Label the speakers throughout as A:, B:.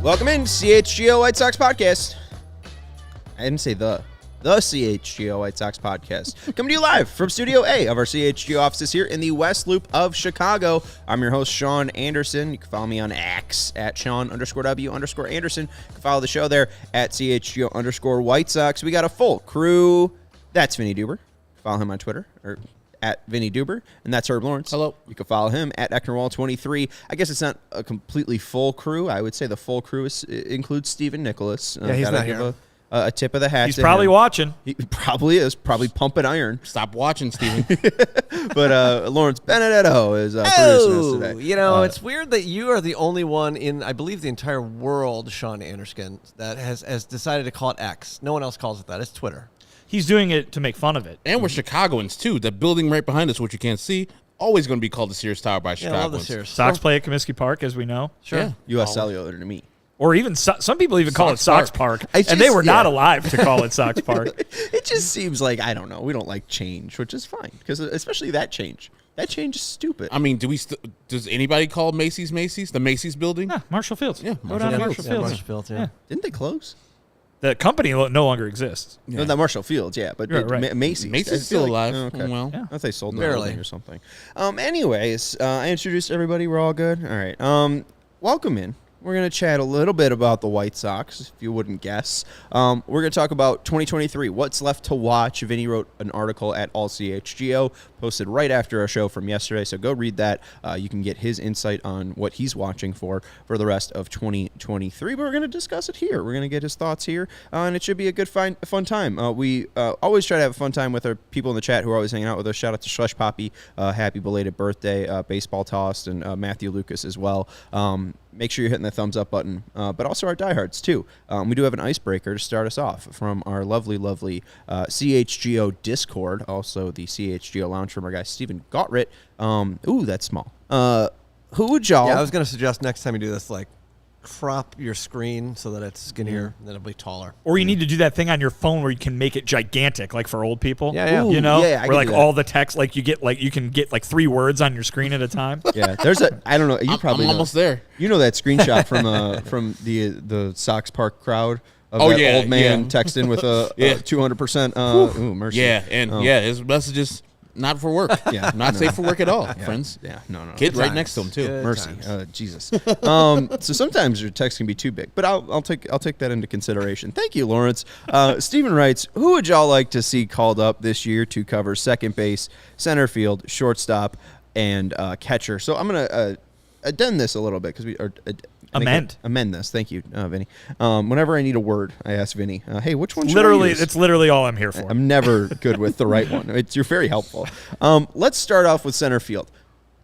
A: Welcome in, CHGO White Sox Podcast. I didn't say the CHGO White Sox Podcast. Coming to you live from Studio A of our CHGO offices here in the West Loop of Chicago. I'm your host, Sean Anderson. You can follow me on X at Sean_W_Anderson. You can follow the show there at CHGO_White Sox. We got a full crew. That's Vinnie Duber. Follow him on Twitter, or at Vinnie Duber, and that's Herb Lawrence.
B: Hello.
A: You can follow him at Ecknerwall23. I guess it's not a completely full crew. I would say the full crew includes Stephen Nicholas.
B: Yeah, he's not here.
A: A tip of the hat.
C: He's probably watching.
A: He probably is. Probably pumping iron.
B: Stop watching, Steven.
A: But Lawrence Benedetto is producing us today.
D: You know, it's weird that you are the only one in, I believe, the entire world, Sean Anderson, that has decided to call it X. No one else calls it that. It's Twitter.
C: He's doing it to make fun of it.
B: And we're Chicagoans, too. The building right behind us, which you can't see, always going to be called the Sears Tower by Chicagoans.
D: I love the Sears.
C: Sox play at Comiskey Park, as we know.
D: Sure.
B: Yeah.
A: U.S. Cellular to me.
C: Or even some people even call it Sox Park.
A: I
C: And they
A: just-
C: were not
A: yeah.
C: alive to call it Sox Park.
A: It just seems like, I don't know, we don't like change, which is fine. Because especially that change. That change is stupid.
B: I mean, does anybody call Macy's Macy's? The Macy's building?
C: Yeah, Marshall Fields.
B: Yeah,
C: Go down to Marshall
D: Yeah,
C: Fields.
D: Marshall Fields, yeah.
C: Yeah.
A: Didn't they close?
C: The company no longer exists.
A: No, not Marshall Fields, yeah, but
C: Right.
A: Macy's.
B: Macy's
A: I
B: still
A: feel like-
B: alive.
A: Oh, okay.
B: Well,
C: Yeah.
A: I thought they sold the
D: Barely.
A: building or something. Anyways, I introduced everybody. We're all good? All right. Welcome in. We're going to chat a little bit about the White Sox, if you wouldn't guess. We're going to talk about 2023, what's left to watch. Vinny wrote an article at All CHGO, posted right after our show from yesterday, so go read that. You can get his insight on what he's watching for the rest of 2023, but we're going to discuss it here. We're going to get his thoughts here, and it should be a good, fun time. We always try to have a fun time with our people in the chat who are always hanging out with us. Shout out to Slush Poppy, happy belated birthday, Baseball Tossed, and Matthew Lucas as well. Make sure you're hitting the thumbs up button, but also our diehards, too. We do have an icebreaker to start us off from our lovely CHGO Discord, also the CHGO Lounge from our guy, Stephen Gottritt. Ooh, that's small. Who would y'all...
D: Yeah, I was going to suggest next time you do this, like, crop your screen so that it's skinnier, and then it'll be taller.
C: Or you need to do that thing on your phone where you can make it gigantic, like for old people.
D: Yeah.
A: Ooh,
C: You know,
A: yeah, I
C: where
A: can
C: like
A: do that.
C: all the text, like you can get like 3 words on your screen at a time.
A: Yeah, there's a... I don't know. You probably
B: I'm
A: know.
B: almost there.
A: You know that screenshot from the Sox Park crowd of
B: Oh,
A: that
B: yeah,
A: old man
B: yeah.
A: texting with a
B: Yeah.
A: 200%. Ooh, mercy.
B: Yeah, and his message is not for work.
A: Yeah,
B: Not
A: no.
B: safe for work at all, friends.
A: Yeah, no.
B: Kid right
D: times.
B: next to him, too.
D: Good
A: Mercy,
D: times.
A: Jesus. So sometimes your text can be too big, but I'll take that into consideration. Thank you, Lawrence. Stephen writes, who would y'all like to see called up this year to cover second base, center field, shortstop, and catcher? So I'm gonna addend this a little bit because amend this. Thank you, Vinny. Whenever I need a word, I ask Vinny, hey, which one should I use?
C: It's literally all I'm here for.
A: I'm never good with the right one. You're very helpful. Let's start off with center field.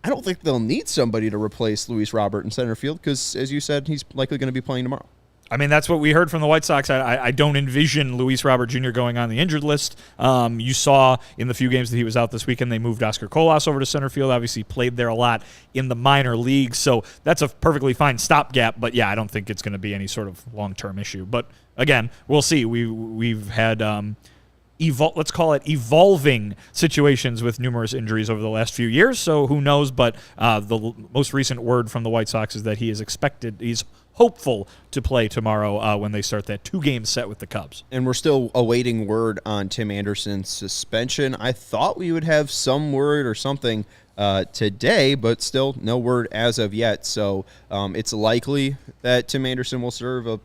A: I don't think they'll need somebody to replace Luis Robert in center field because, as you said, he's likely going to be playing tomorrow.
C: I mean, that's what we heard from the White Sox. I don't envision Luis Robert Jr. going on the injured list. You saw in the few games that he was out this weekend, they moved Oscar Colás over to center field. Obviously, played there a lot in the minor leagues. So that's a perfectly fine stopgap. But, yeah, I don't think it's going to be any sort of long-term issue. But, again, we'll see. We've had let's call it evolving situations with numerous injuries over the last few years. So who knows? But the most recent word from the White Sox is that he's hopeful to play tomorrow when they start that 2-game set with the Cubs.
A: And we're still awaiting word on Tim Anderson's suspension. I thought we would have some word or something today, but still no word as of yet. So it's likely that Tim Anderson will serve a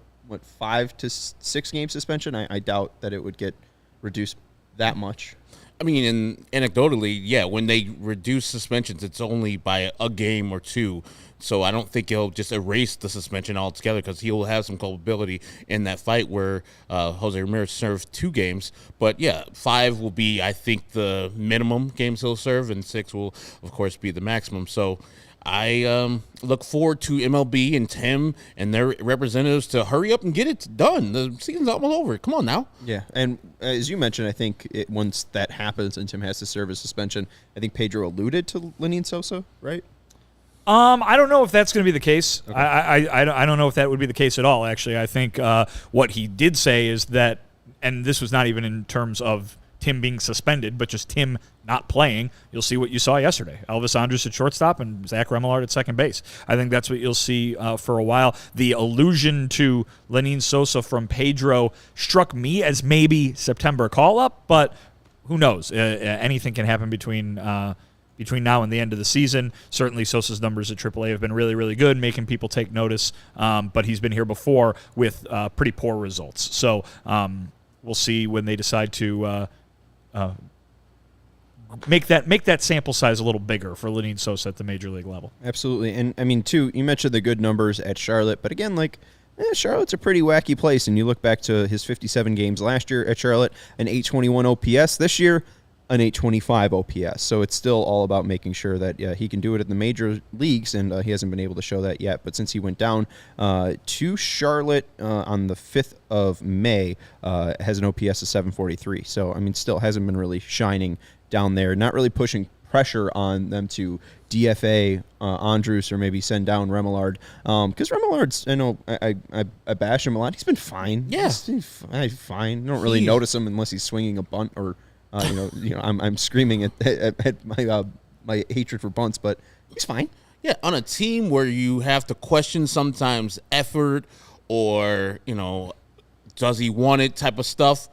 A: 5 to 6 game suspension. I doubt that it would get reduced that much.
B: I mean, and anecdotally, yeah, when they reduce suspensions, it's only by a game or 2. So I don't think he'll just erase the suspension altogether because he will have some culpability in that fight where Jose Ramirez served 2 games. But, yeah, 5 will be, I think, the minimum games he'll serve, and 6 will, of course, be the maximum. So I look forward to MLB and Tim and their representatives to hurry up and get it done. The season's almost over. Come on now.
A: Yeah, and as you mentioned, I think once that happens and Tim has to serve a suspension, I think Pedro alluded to Lenyn Sosa, right?
C: I don't know if that's going to be the case. Okay. I don't know if that would be the case at all, actually. I think what he did say is that, and this was not even in terms of him being suspended, but just him not playing, you'll see what you saw yesterday. Elvis Andrus at shortstop and Zach Remillard at second base. I think that's what you'll see for a while. The allusion to Lenin Sosa from Pedro struck me as maybe September call-up, but who knows? Anything can happen between now and the end of the season. Certainly Sosa's numbers at AAA have been really, really good, making people take notice, but he's been here before with pretty poor results. So we'll see when they decide to make that sample size a little bigger for Lenin Sosa at the major league level.
A: Absolutely. And, I mean, too, you mentioned the good numbers at Charlotte, but again, Charlotte's a pretty wacky place, and you look back to his 57 games last year at Charlotte, an 821 OPS. This year, an 825 OPS. So it's still all about making sure that he can do it in the major leagues, and he hasn't been able to show that yet. But since he went down to Charlotte on the 5th of May, has an OPS of 743. So, I mean, still hasn't been really shining down there, not really pushing pressure on them to DFA Andrus or maybe send down Remillard. Because Remillard's, I know I bash him a lot. He's been fine.
B: Yeah.
A: He's fine. I don't really notice him unless he's swinging a bunt or I'm screaming at my hatred for bunts, but he's fine.
B: Yeah, on a team where you have to question sometimes effort or, does he want it type of stuff,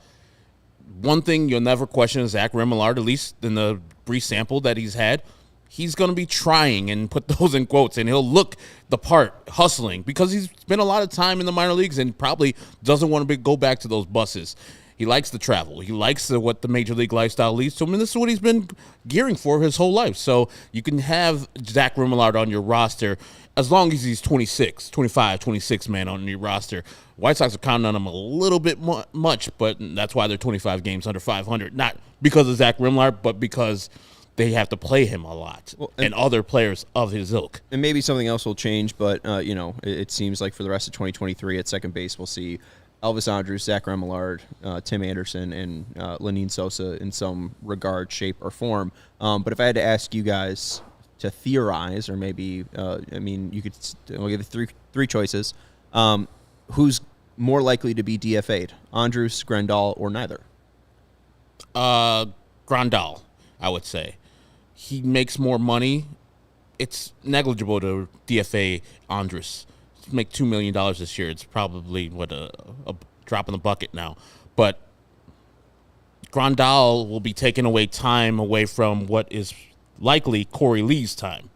B: one thing you'll never question is Zach Remillard, at least in the brief sample that he's had. He's going to be trying, and put those in quotes, and he'll look the part hustling because he's spent a lot of time in the minor leagues and probably doesn't want to go back to those buses. He likes to travel. He likes what the major league lifestyle leads to him, and this is what he's been gearing for his whole life. So you can have Zach Remillard on your roster as long as he's 25, 26 man on your roster. White Sox are counting on him a little bit much, but that's why they're 25 games under 500. Not because of Zach Remillard, but because they have to play him a lot, and other players of his ilk.
A: And maybe something else will change, but it seems like for the rest of 2023 at second base, we'll see Elvis Andrus, Zach Remillard, Tim Anderson, and Lenin Sosa in some regard, shape, or form. But if I had to ask you guys to theorize, or maybe, I'll give you three choices. Who's more likely to be DFA'd, Andrus, Grandal, or neither?
B: Grandal, I would say. He makes more money. It's negligible to DFA Andrus. To make $2 million this year, it's probably a drop in the bucket now. But Grandal will be taking time away from what is likely Corey Lee's time.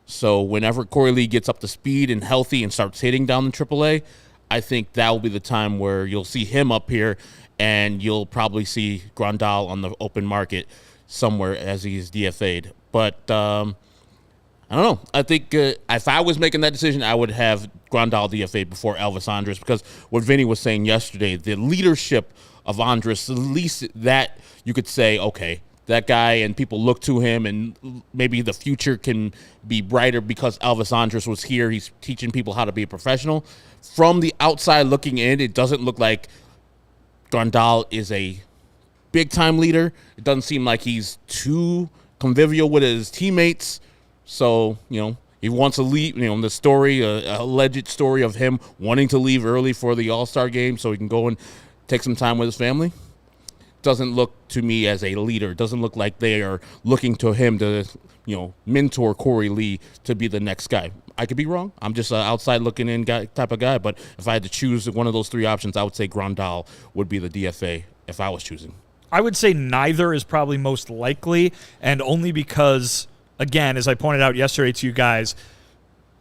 B: So whenever Corey Lee gets up to speed and healthy and starts hitting down in AAA, I think that will be the time where you'll see him up here, and you'll probably see Grandal on the open market somewhere as he's DFA'd. But I don't know. I think if I was making that decision, I would have Grandal DFA'd before Elvis Andrus, because what Vinny was saying yesterday, the leadership of Andrus, at least that you could say, okay, that guy, and people look to him, and maybe the future can be brighter because Elvis Andrus was here. He's teaching people how to be a professional. From the outside looking in, it doesn't look like Grandal is a big-time leader. It doesn't seem like he's too convivial with his teammates. So, he wants to leave, the story, a alleged story of him wanting to leave early for the All-Star game so he can go and take some time with his family. Doesn't look to me as a leader. Doesn't look like they are looking to him to, mentor Corey Lee to be the next guy. I could be wrong. I'm just an outside looking in type of guy. But if I had to choose one of those three options, I would say Grandal would be the DFA if I was choosing.
C: I would say neither is probably most likely, and only because, again, as I pointed out yesterday to you guys,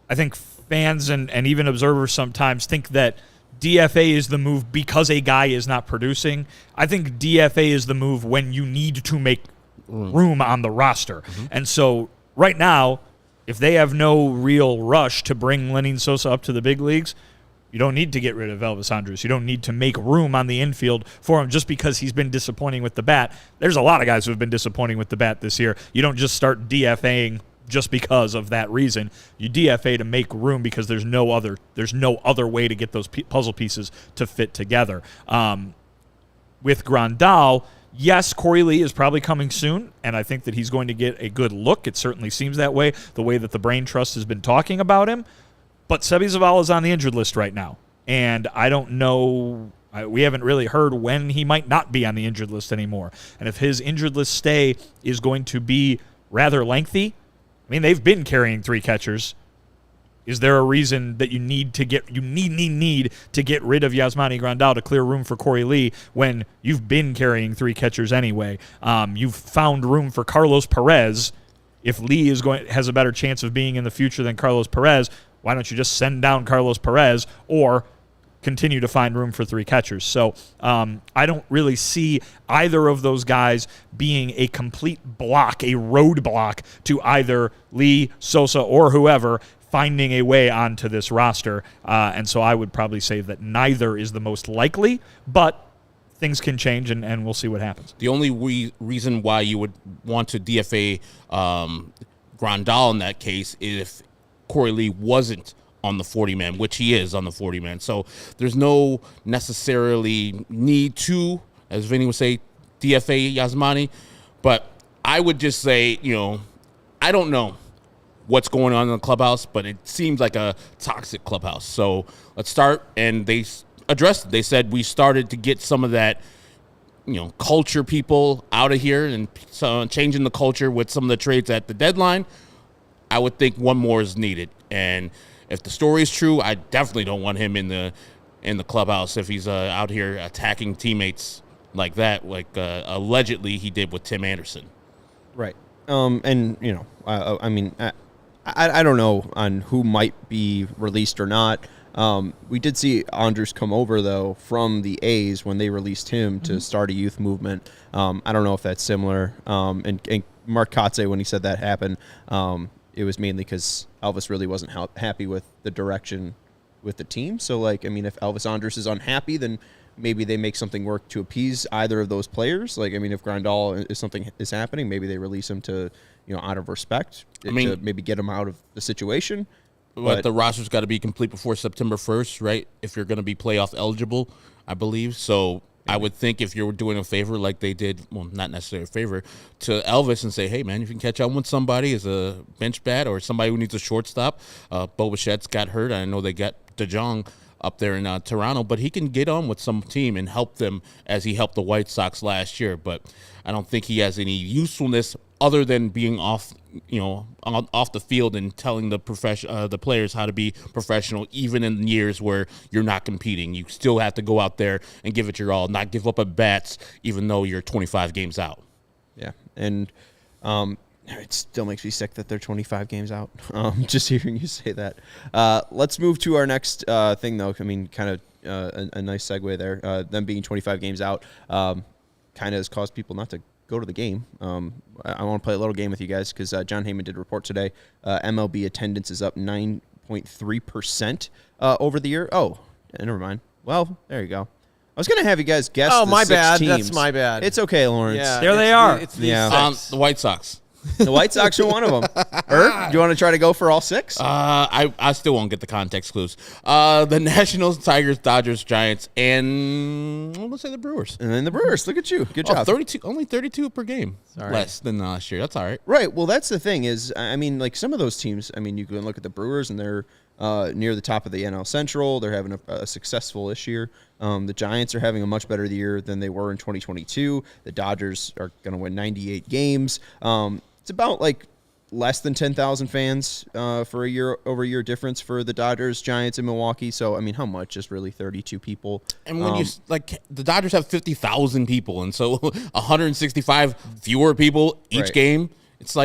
C: I think fans and even observers sometimes think that DFA is the move because a guy is not producing. I think DFA is the move when you need to make room on the roster. Mm-hmm. And so right now, if they have no real rush to bring Lenin Sosa up to the big leagues, you don't need to get rid of Elvis Andrus. You don't need to make room on the infield for him just because he's been disappointing with the bat. There's a lot of guys who have been disappointing with the bat this year. You don't just start DFAing just because of that reason. You DFA to make room because there's no other way to get those puzzle pieces to fit together. With Grandal, yes, Corey Lee is probably coming soon, and I think that he's going to get a good look. It certainly seems that way, the way that the Brain Trust has been talking about him. But Sebi Zavala is on the injured list right now, and I don't know We haven't really heard when he might not be on the injured list anymore. And if his injured list stay is going to be rather lengthy, I mean, they've been carrying 3 catchers. Is there a reason that you need to get rid of Yasmani Grandal to clear room for Corey Lee when you've been carrying 3 catchers anyway? You've found room for Carlos Perez. If Lee has a better chance of being in the future than Carlos Perez, why don't you just send down Carlos Perez or continue to find room for 3 catchers? So I don't really see either of those guys being a complete block, a roadblock to either Lee, Sosa, or whoever finding a way onto this roster. And so I would probably say that neither is the most likely, but things can change, and we'll see what happens.
B: The only reason why you would want to DFA Grandal in that case is if Corey Lee wasn't on the 40-man, which he is on the 40-man. So there's no necessarily need to, as Vinny would say, DFA Yasmani. But I would just say, I don't know what's going on in the clubhouse, but it seems like a toxic clubhouse. So let's start. And they addressed it. They said we started to get some of that, culture people out of here and changing the culture with some of the trades at the deadline. I would think one more is needed. And if the story is true, I definitely don't want him in the clubhouse if he's out here attacking teammates like that, like allegedly he did with Tim Anderson.
A: Right. I don't know on who might be released or not. We did see Andrus come over, though, from the A's when they released him to start a youth movement. I don't know if that's similar. And Mark Kotze, when he said that happened, it was mainly because Elvis really wasn't happy with the direction with the team. So, if Elvis Andrus is unhappy, then maybe they make something work to appease either of those players. If Grandal is happening, maybe they release him to, out of respect, to maybe get him out of the situation.
B: But the roster's got to be complete before September 1st, right? If you're going to be playoff eligible, I believe. So I would think if you're doing a favor like they did, well, not necessarily a favor, to Elvis and say, hey, man, if you can catch on with somebody as a bench bat or somebody who needs a shortstop. Bo Bichette's got hurt. I know they got DeJong up there in Toronto, but he can get on with some team and help them as he helped the White Sox last year. But I don't think he has any usefulness other than being off the field and telling the players how to be professional, even in years where you're not competing. You still have to go out there and give it your all, not give up at bats, even though you're 25 games out.
A: Yeah, and it still makes me sick that they're 25 games out. Just hearing you say that. Let's move to our next thing, though. I mean, kind of a nice segue there. Them being 25 games out kind of has caused people not to go to the game. I want to play a little game with you guys because John Heyman did a report today. MLB attendance is up 9.3% over the year. Oh, never mind. Well, there you go. I was going to have you guys guess the
D: my
A: 6
D: bad.
A: teams.
D: That's my bad.
A: It's okay, Lawrence.
D: Yeah,
C: There they are.
D: It's these 6.
B: The White Sox.
A: The White Sox are one of them. Ert, do you want to try to go for all 6?
B: I still won't get the context clues. The Nationals, Tigers, Dodgers, Giants, and let's say the Brewers.
A: And then the Brewers. Look at you. Good job.
B: 32, only 32 per game.
D: Sorry.
B: Less than last year. That's all right.
A: Right. Well, that's the thing is, some of those teams, you can look at the Brewers and they're near the top of the NL Central. They're having a successful this year. The Giants are having a much better year than they were in 2022. The Dodgers are going to win 98 games. It's about less than 10,000 fans for a year-over-year difference for the Dodgers, Giants, and Milwaukee. So, how much is really 32 people?
B: And when the Dodgers have 50,000 people, and so 165 fewer people each
A: Right.
B: game, it's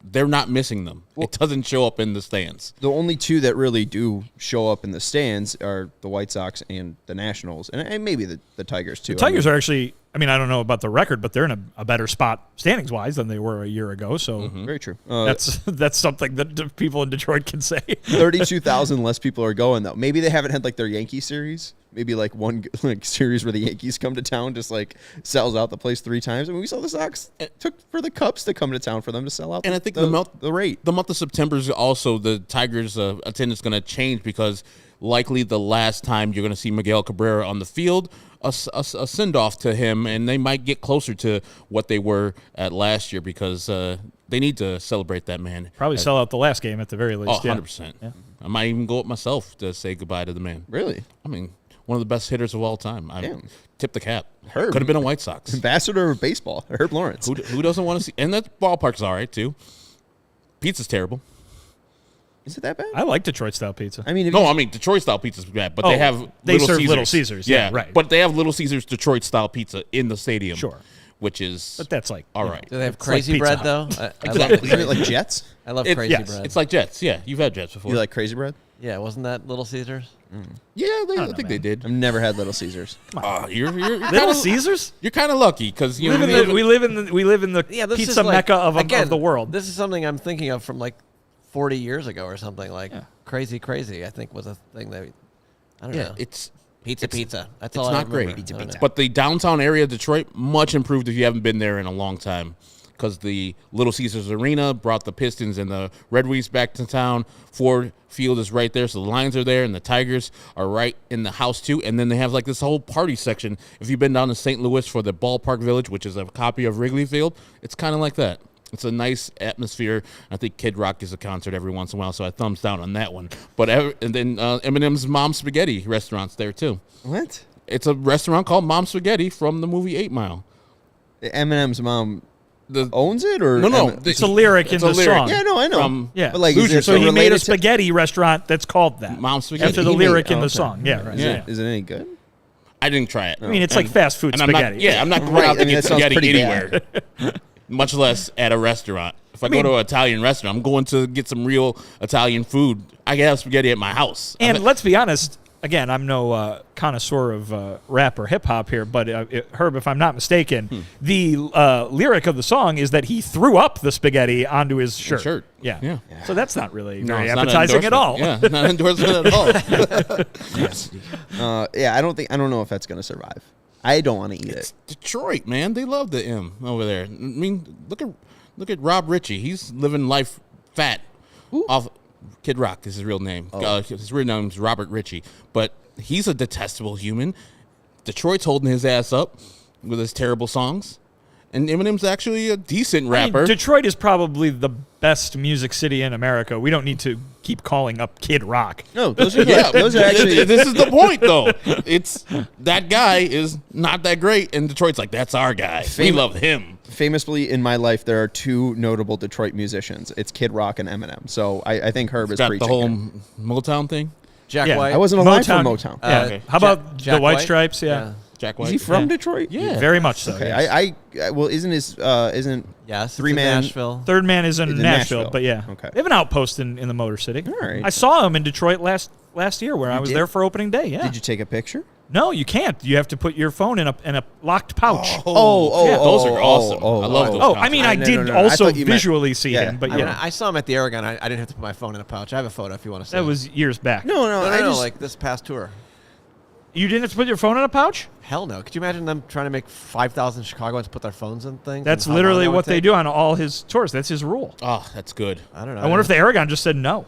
B: they're not missing them. It doesn't show up in the stands.
A: The only two that really do show up in the stands are the White Sox and the Nationals, and maybe the Tigers, too.
C: The Tigers are actually, I don't know about the record, but they're in a better spot standings-wise than they were a year ago. So
A: Very true.
C: that's something that people in Detroit can say.
A: 32,000 less people are going, though. Maybe they haven't had their Yankee series. Maybe one series where the Yankees come to town just sells out the place 3 times. We saw the Sox took for the Cubs to come to town for them to sell out.
B: And I think
A: the rate.
B: The month of September is also the Tigers' attendance going to change because likely the last time you're going to see Miguel Cabrera on the field, a send-off to him, and they might get closer to what they were at last year because they need to celebrate that man.
C: Probably sell out the last game at the very least.
B: 100%. Yeah. I might even go up myself to say goodbye to the man.
A: Really?
B: one of the best hitters of all time. I
A: Damn.
B: tip the cap.
A: Herb.
B: Could have been a White Sox.
A: Ambassador of baseball, Herb Lawrence.
B: Who doesn't want to see? And that ballpark's all right too. Pizza's terrible.
A: Is it that bad?
C: I like Detroit style pizza.
A: I mean,
B: No, I mean Detroit style pizza's bad, but
C: Oh,
B: they have
C: they
B: Little
C: serve
B: Caesars.
C: Little Caesars, yeah, right.
B: But they have Little Caesars Detroit style pizza in the stadium.
C: Sure.
B: Which is
C: But that's like
B: all
C: you know,
B: right.
D: Do they have
C: It's like
D: crazy
C: Pizza
D: bread
C: Hut.
D: though? I
B: Exactly.
D: love
A: isn't it like Jets?
D: I love
B: It-
D: crazy
C: yes.
D: bread.
B: It's like Jets. Yeah, you've had Jets before.
A: You like crazy bread?
D: Yeah, wasn't that Little Caesars?
B: Yeah, I
C: know,
B: think they
C: man.
B: did.
A: I've never had Little Caesars.
B: You're
C: Little
B: kinda,
C: Caesars.
B: You're kind of lucky because you
C: We live in the
D: This
C: pizza
D: is like,
C: mecca of
D: again,
C: the world.
D: This is something I'm thinking of from like 40 years ago or something. Like crazy, I think was a thing that I don't
B: Yeah,
D: know.
B: it's
D: Pizza. That's
B: it's
D: all I
B: not
D: remember.
B: great.
D: I don't know.
B: But the downtown area of Detroit, much improved if you haven't been there in a long time. Because the Little Caesars Arena brought the Pistons and the Red Wings back to town. Ford Field is right there, so the Lions are there, and the Tigers are right in the house too. And then they have like this whole party section. If you've been down to St. Louis for the Ballpark Village, which is a copy of Wrigley Field, it's kind of like that. It's a nice atmosphere. I think Kid Rock gives a concert every once in a while, so I thumbs down on that one. But and then Eminem's Mom Spaghetti restaurant's there too.
A: What?
B: It's a restaurant called Mom Spaghetti from the movie 8 Mile.
A: Eminem's mom
B: The
A: owns it, or
B: No.
C: It's a lyric in
B: It's a
C: the
B: lyric.
C: song.
A: Yeah, no, I know.
B: From
C: Yeah.
A: but like,
B: Lose
A: is it
C: So he made a
A: related to-
C: spaghetti restaurant that's called that.
B: Mom Spaghetti.
C: After the
A: He made-
C: lyric in
A: oh,
C: the
A: okay.
C: song. Yeah, right.
A: Is
C: Yeah.
A: it any good?
B: I didn't try it.
C: I mean, it's like fast food
B: and I'm
C: spaghetti.
B: not. Yeah, I'm not going
A: Right,
B: out to
A: I mean,
B: get
A: that sounds
B: spaghetti
A: pretty
B: anywhere, much less at a restaurant. If I go to an Italian restaurant, I'm going to get some real Italian food. I can have spaghetti at my house.
C: And let's be honest, again, I'm no connoisseur of rap or hip hop here, but Herb, if I'm not mistaken, the lyric of the song is that he threw up the spaghetti onto his shirt. Yeah. So that's not really
B: No,
C: very
B: it's not an
C: appetizing at all.
B: endorsement. Yeah, not endorsement at all.
A: Yeah, I don't know if that's gonna survive. I don't want to eat it.
B: Detroit, man, they love the M over there. I mean, look at Rob Ritchie. He's living life fat off. Kid Rock is his real name. His real name is Robert Ritchie, but he's a detestable human. Detroit's holding his ass up with his terrible songs, and Eminem's actually a decent
C: I
B: rapper.
C: mean, Detroit is probably the best music city in America. We don't need to keep calling up Kid Rock.
A: No, those are
B: Yeah,
A: those are actually.
B: this is the point, though. It's that guy is not that great, and Detroit's like, that's our guy. We love him.
A: Famously, in my life, there are two notable Detroit musicians. It's Kid Rock and Eminem. So I think Herb is
B: Got
A: preaching.
B: the whole
A: here.
B: Motown thing.
D: Jack
C: Yeah.
D: White.
A: I wasn't alive
C: Motown.
A: for Motown.
C: Yeah. How about
D: Jack
C: the White
D: White?
C: Stripes? Yeah.
B: Jack White.
A: Is he from
C: Yeah.
A: Detroit?
B: Yeah.
C: Very much so.
A: Okay.
C: yes.
A: Well, isn't
D: Yes.
A: Three
D: it's in
A: man-
D: Nashville.
C: Third Man is in
A: in
C: Nashville,
A: Nashville.
C: but yeah.
A: Okay.
C: They have an outpost in the Motor City.
A: All right.
C: I saw him in Detroit last year where I was
A: did?
C: there for opening day. Yeah.
A: Did you take a picture?
C: No, you can't. You have to put your phone in a locked pouch.
B: Yeah, those are awesome.
A: oh,
B: I love those.
C: Oh, I mean, I
A: No,
C: did
A: no, no, no. I
C: also
A: thought you meant-
C: visually see
A: yeah.
C: him, but
D: I,
C: yeah,
D: mean, I saw him at the Aragon. I didn't have to put my phone in a pouch. I have a photo if you want to see.
C: that
D: it.
C: was years back.
A: No,
D: no,
A: I just
D: like this past tour.
C: You didn't have to put your phone in a pouch?
D: Hell no. Could you imagine them trying to make 5,000 Chicagoans put their phones in things?
C: That's
D: and how long
C: literally
D: that would
C: what they
D: take?
C: do on all his tours. That's his rule.
B: Oh, that's good.
D: I don't know.
C: I wonder if the Aragon just said no.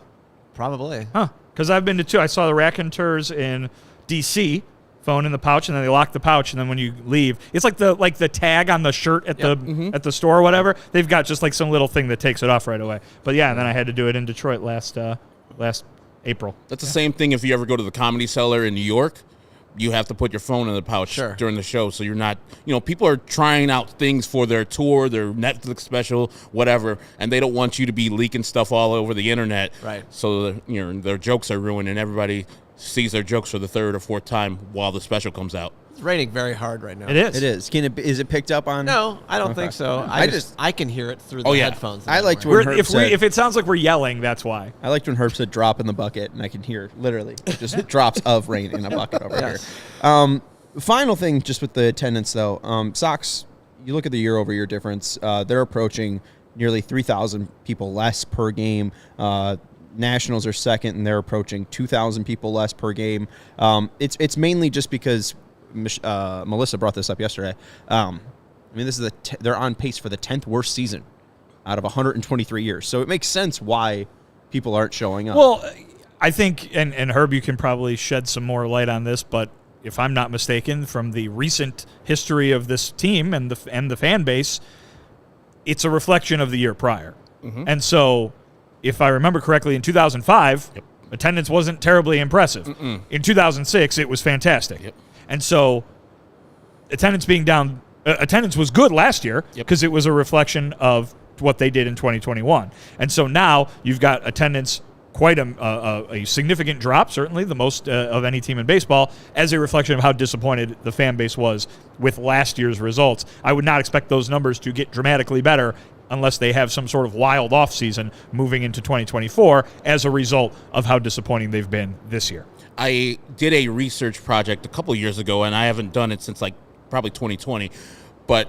D: Probably.
C: Huh. Because I've been to two. I saw the Raconteurs in D.C., phone in the pouch, and then they lock the pouch, and then when you leave, it's like the tag on the shirt at at the store or whatever. They've got just like some little thing that takes it off right away. But yeah, and then I had to do it in Detroit last April.
B: That's the same thing if you ever go to the Comedy Cellar in New York. You have to put your phone in the pouch
D: Sure.
B: during the show, so you're not. People are trying out things for their tour, their Netflix special, whatever, and they don't want you to be leaking stuff all over the internet.
D: Right.
B: So their jokes are ruined, and everybody sees their jokes for the third or fourth time while the special comes out.
D: It's raining very hard right now.
C: It is.
A: It is. Is it picked up on?
D: No, I don't think so. I can hear it through the
B: yeah.
D: headphones. that
A: I
D: I'm
A: liked
D: wearing.
A: when Herb said.
C: If it sounds like we're yelling, that's why.
A: I liked when Herb said "drop in the bucket," and I can hear literally just drops of rain in a bucket over
D: Yes.
A: here. Final thing, just with the attendance though, Sox. You look at the year-over-year difference. They're approaching nearly 3,000 people less per game. Nationals are second, and they're approaching 2,000 people less per game. It's mainly just because Melissa brought this up yesterday. I mean, this is they're on pace for the 10th worst season out of 123 years. So it makes sense why people aren't showing up.
C: Well, I think, and Herb, you can probably shed some more light on this, but if I'm not mistaken, from the recent history of this team and the fan base, it's a reflection of the year prior. And so, if I remember correctly, in 2005, Attendance wasn't terribly impressive. In 2006, it was fantastic.
B: Yep.
C: And so attendance being down, attendance was good last year because it was a reflection of what they did in 2021. And so now you've got attendance quite a significant drop, certainly the most of any team in baseball, as a reflection of how disappointed the fan base was with last year's results. I would not expect those numbers to get dramatically better unless they have some sort of wild offseason moving into 2024 as a result of how disappointing they've been this year.
B: I did a research project a couple years ago, and I haven't done it since probably 2020. But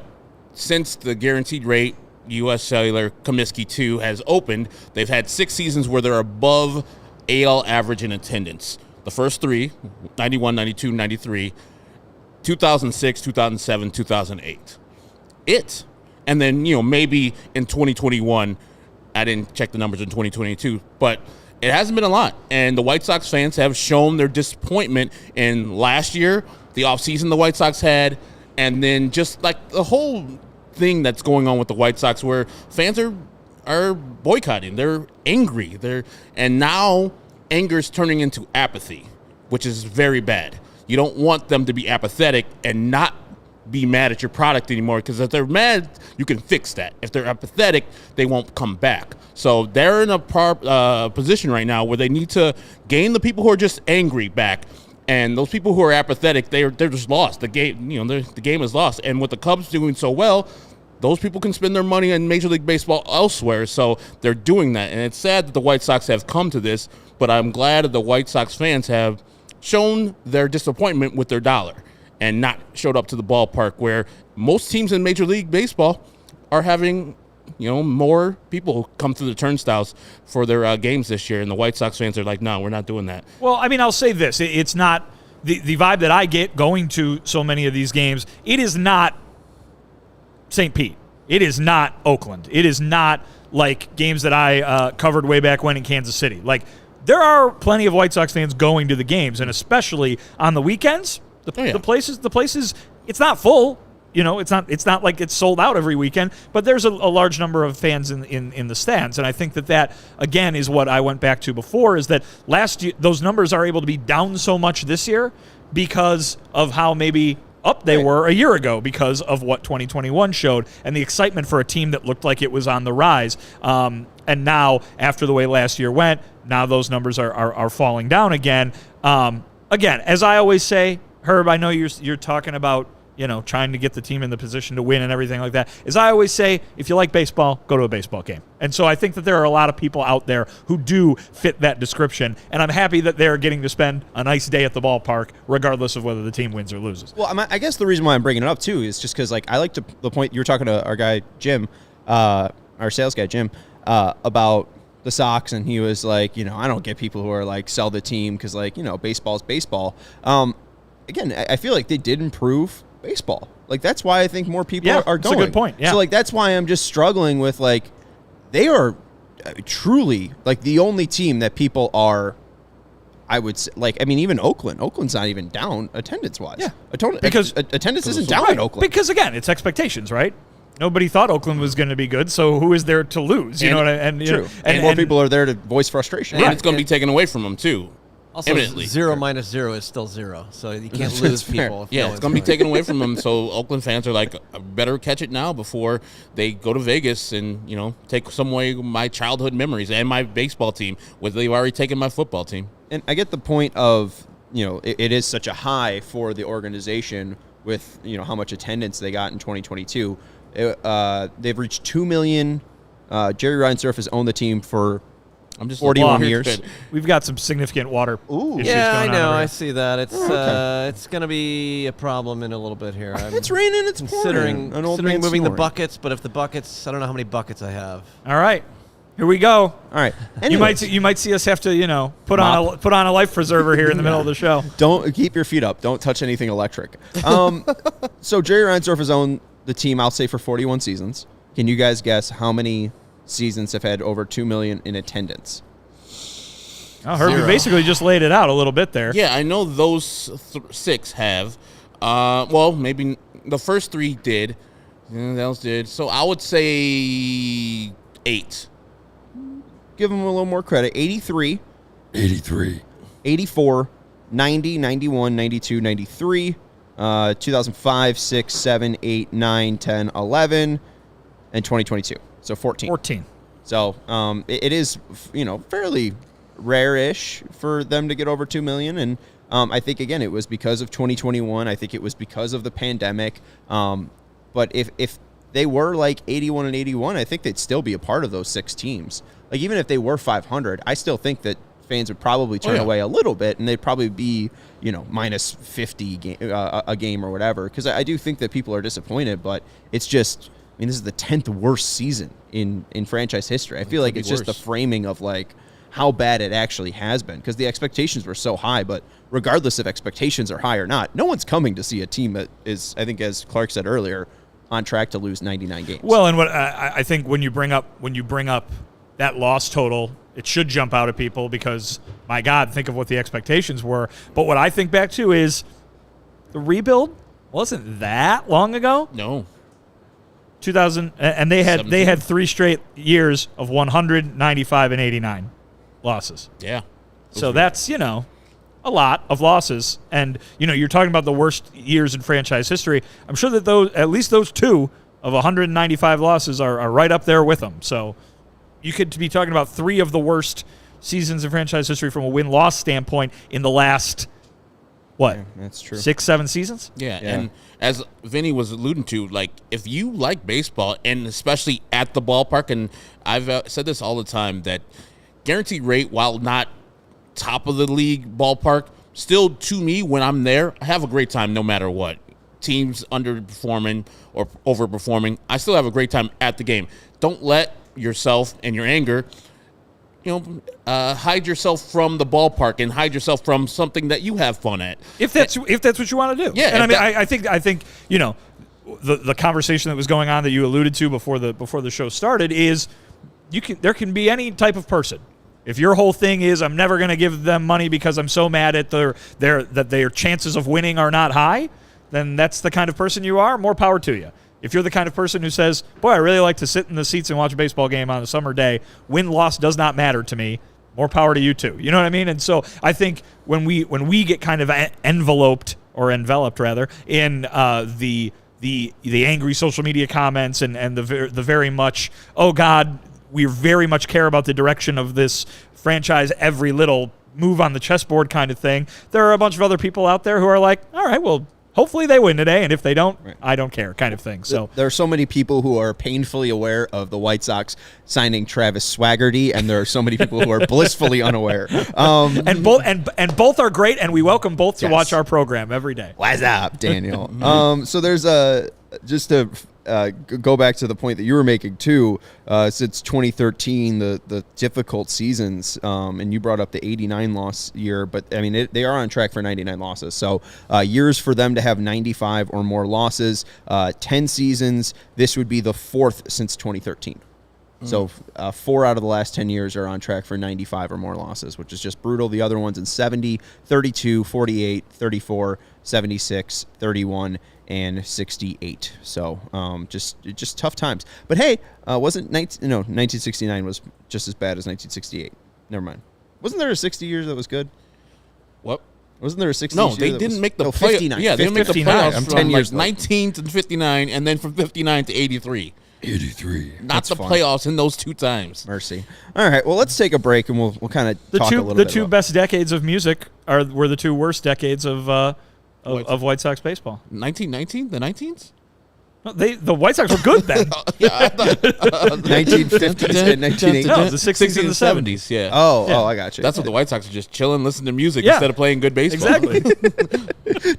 B: since the guaranteed rate U.S. Cellular Comiskey 2 has opened, they've had 6 seasons where they're above AL average in attendance. The first 3, 91, 92, 93, 2006, 2007, 2008. And then, maybe in 2021, I didn't check the numbers in 2022, but it hasn't been a lot. And the White Sox fans have shown their disappointment in last year, the offseason the White Sox had, and then just like the whole thing that's going on with the White Sox where fans are boycotting. They're angry. And now anger's turning into apathy, which is very bad. You don't want them to be apathetic and not be mad at your product anymore, because if they're mad, you can fix that. If they're apathetic, they won't come back. So they're in a position right now where they need to gain the people who are just angry back. And those people who are apathetic, they're just lost. The game, the game is lost. And with the Cubs doing so well, those people can spend their money in Major League Baseball elsewhere. So they're doing that. And it's sad that the White Sox have come to this, but I'm glad that the White Sox fans have shown their disappointment with their dollar and not showed up to the ballpark, where most teams in Major League Baseball are having, more people come through the turnstiles for their games this year. And the White Sox fans are like, no, we're not doing that.
C: Well, I mean, I'll say this. It's not the vibe that I get going to so many of these games. It is not St. Pete. It is not Oakland. It is not like games that I covered way back when in Kansas City. Like, there are plenty of White Sox fans going to the games, and especially on the weekends, the places, it's not full. It's not like it's sold out every weekend, but there's a large number of fans in the stands. And I think that again is what I went back to before, is that last year those numbers are able to be down so much this year because of how maybe up they were a year ago, because of what 2021 showed and the excitement for a team that looked like it was on the rise. And now, after the way last year went, now those numbers are falling down again. Again, as I always say, Herb, I know you're talking about, trying to get the team in the position to win and everything like that. As I always say, if you like baseball, go to a baseball game. And so I think that there are a lot of people out there who do fit that description, and I'm happy that they're getting to spend a nice day at the ballpark, regardless of whether the team wins or loses.
A: Well, I guess the reason why I'm bringing it up, too, is just because, I like the point you were talking to our guy, Jim, our sales guy, Jim, about the Sox, and he was like, I don't get people who are like, sell the team because, baseball's baseball. Again, I feel like they did improve baseball. That's why I think more people are going.
C: That's a good point. Yeah.
A: So that's why I'm just struggling with they are truly the only team that people are, I would say, even Oakland. Oakland's not even down attendance wise.
C: Yeah.
A: Because attendance isn't down in Oakland.
C: Because again, it's expectations, right? Nobody thought Oakland was going to be good, so who is there to lose? You know what I mean?
A: True. And more people are there to voice frustration.
B: And it's going to be taken away from them too.
D: Also,
B: imminently.
D: 0 minus 0 is still 0, so you can't lose people.
B: Yeah, it's going to be taken away from them. So Oakland fans are like, I better catch it now before they go to Vegas and, take some away my childhood memories and my baseball team, where they've already taken my football team.
A: And I get the point of, it is such a high for the organization with, how much attendance they got in 2022. They've reached 2 million. Jerry Reinsdorf has owned the team for 41 years.
C: We've got some significant water issues
D: Yeah, I
C: going
D: know.
C: on
D: I see that. It's it's going to be a problem in a little bit here.
A: It's raining. It's
D: considering
A: pouring. An old man
D: moving the
A: snoring.
D: buckets, but if the buckets, I don't know how many buckets I have.
C: All right. Here we go.
A: All right.
C: You might see us have to, put on a life preserver here in the middle of the show.
A: Don't keep your feet up. Don't touch anything electric. So Jerry Reinsdorf has owned the team, I'll say, for 41 seasons. Can you guys guess how many seasons have had over 2 million in attendance?
C: Oh, Herbie basically just laid it out a little bit there.
B: Yeah, I know those 6 have. Well, maybe the first 3 did. Else did. So I would say 8.
A: Give them a little more credit. 83.
E: 83.
A: 84, 90, 91, 92, 93, 2005, 6, 7, 8, 9, 10, 11, and 2022. So 14.
C: 14.
A: So it is, fairly rare-ish for them to get over 2 million. And I think, again, it was because of 2021. I think it was because of the pandemic. But if they were like 81 and 81, I think they'd still be a part of those 6 teams. Like, even if they were 500, I still think that fans would probably turn away a little bit, and they'd probably be, minus 50 a game or whatever. Because I do think that people are disappointed, but it's just, this is the 10th worst season in franchise history. I feel like it's just the framing of, like, how bad it actually has been, because the expectations were so high. But regardless if expectations are high or not, no one's coming to see a team that is, I think, as Clark said earlier, on track to lose 99 games.
C: Well, and what I think when you bring up that loss total, it should jump out at people because, my God, think of what the expectations were. But what I think back to is the rebuild wasn't that long ago.
B: No.
C: 2000, and they had
B: 17.
C: 3 straight years of 100, 95, and 89 losses.
B: Yeah.
C: So that's, a lot of losses. And, you're talking about the worst years in franchise history. I'm sure that at least those 2 of 195 losses are right up there with them. So you could be talking about 3 of the worst seasons in franchise history from a win-loss standpoint in the last,
A: that's true.
C: 6, 7 seasons?
B: Yeah, and as Vinny was alluding to, like, if you like baseball, and especially at the ballpark, and I've said this all the time, that guaranteed rate, while not top of the league ballpark, still, to me, when I'm there, I have a great time no matter what. Teams underperforming or overperforming, I still have a great time at the game. Don't let yourself and your anger, hide yourself from the ballpark and hide yourself from something that you have fun at.
C: If that's what you want to do.
B: Yeah,
C: and I think the conversation that was going on that you alluded to before the show started is there can be any type of person. If your whole thing is I'm never going to give them money because I'm so mad at their chances of winning are not high, then that's the kind of person you are. More power to you. If you're the kind of person who says, boy, I really like to sit in the seats and watch a baseball game on a summer day, win-loss does not matter to me, more power to you too. You know what I mean? And so I think when we get kind of enveloped in the angry social media comments and the very much, oh God, we very much care about the direction of this franchise, every little move on the chessboard kind of thing, there are a bunch of other people out there who are like, all right, well, hopefully they win today, and if they don't, I don't care, kind of thing. So
A: there are so many people who are painfully aware of the White Sox signing Travis Swaggerty, and there are so many people who are blissfully unaware.
C: And both are great, and we welcome both to watch our program every day.
A: What's up, Daniel? So there's just to go back to the point that you were making too. Since 2013, the difficult seasons, and you brought up the 89 loss year, but I mean they are on track for 99 losses. So years for them to have 95 or more losses, 10 seasons. This would be the 4th since 2013. So 4 out of the last 10 years are on track for 95 or more losses, which is just brutal. The other ones in 70, 32, 48, 34, 76, 31, and 68. So just tough times. But hey, 1969 was just as bad as 1968. Never mind. Wasn't there a 60 years that was good?
B: What?
A: Wasn't there a 60
B: No,
A: year
B: they
A: that
B: didn't
A: was,
B: make the
A: no,
B: play.
A: 59.
B: Yeah, they didn't make the
C: 59.
B: playoffs
A: I'm
B: from
A: 10
B: like
A: years late.
B: 19 to 59, and then from 59 to 83.
E: 83.
B: Not
A: That's
B: the
A: fun.
B: playoffs in those 2 times.
A: Mercy. All right, well, let's take a break, and we'll kind of talk a little bit
C: The two
A: about
C: best decades of music were the 2 worst decades of White Sox baseball.
B: 1919? The 19s?
C: No, the White Sox were good then.
B: Yeah, I thought
A: 1950s and 1980s.
C: No, the 60s and the
B: 70s. Yeah.
A: Oh, I got you.
B: That's what the White Sox are just chilling, listening to music
C: Yeah.
B: instead of playing good baseball.
C: Exactly.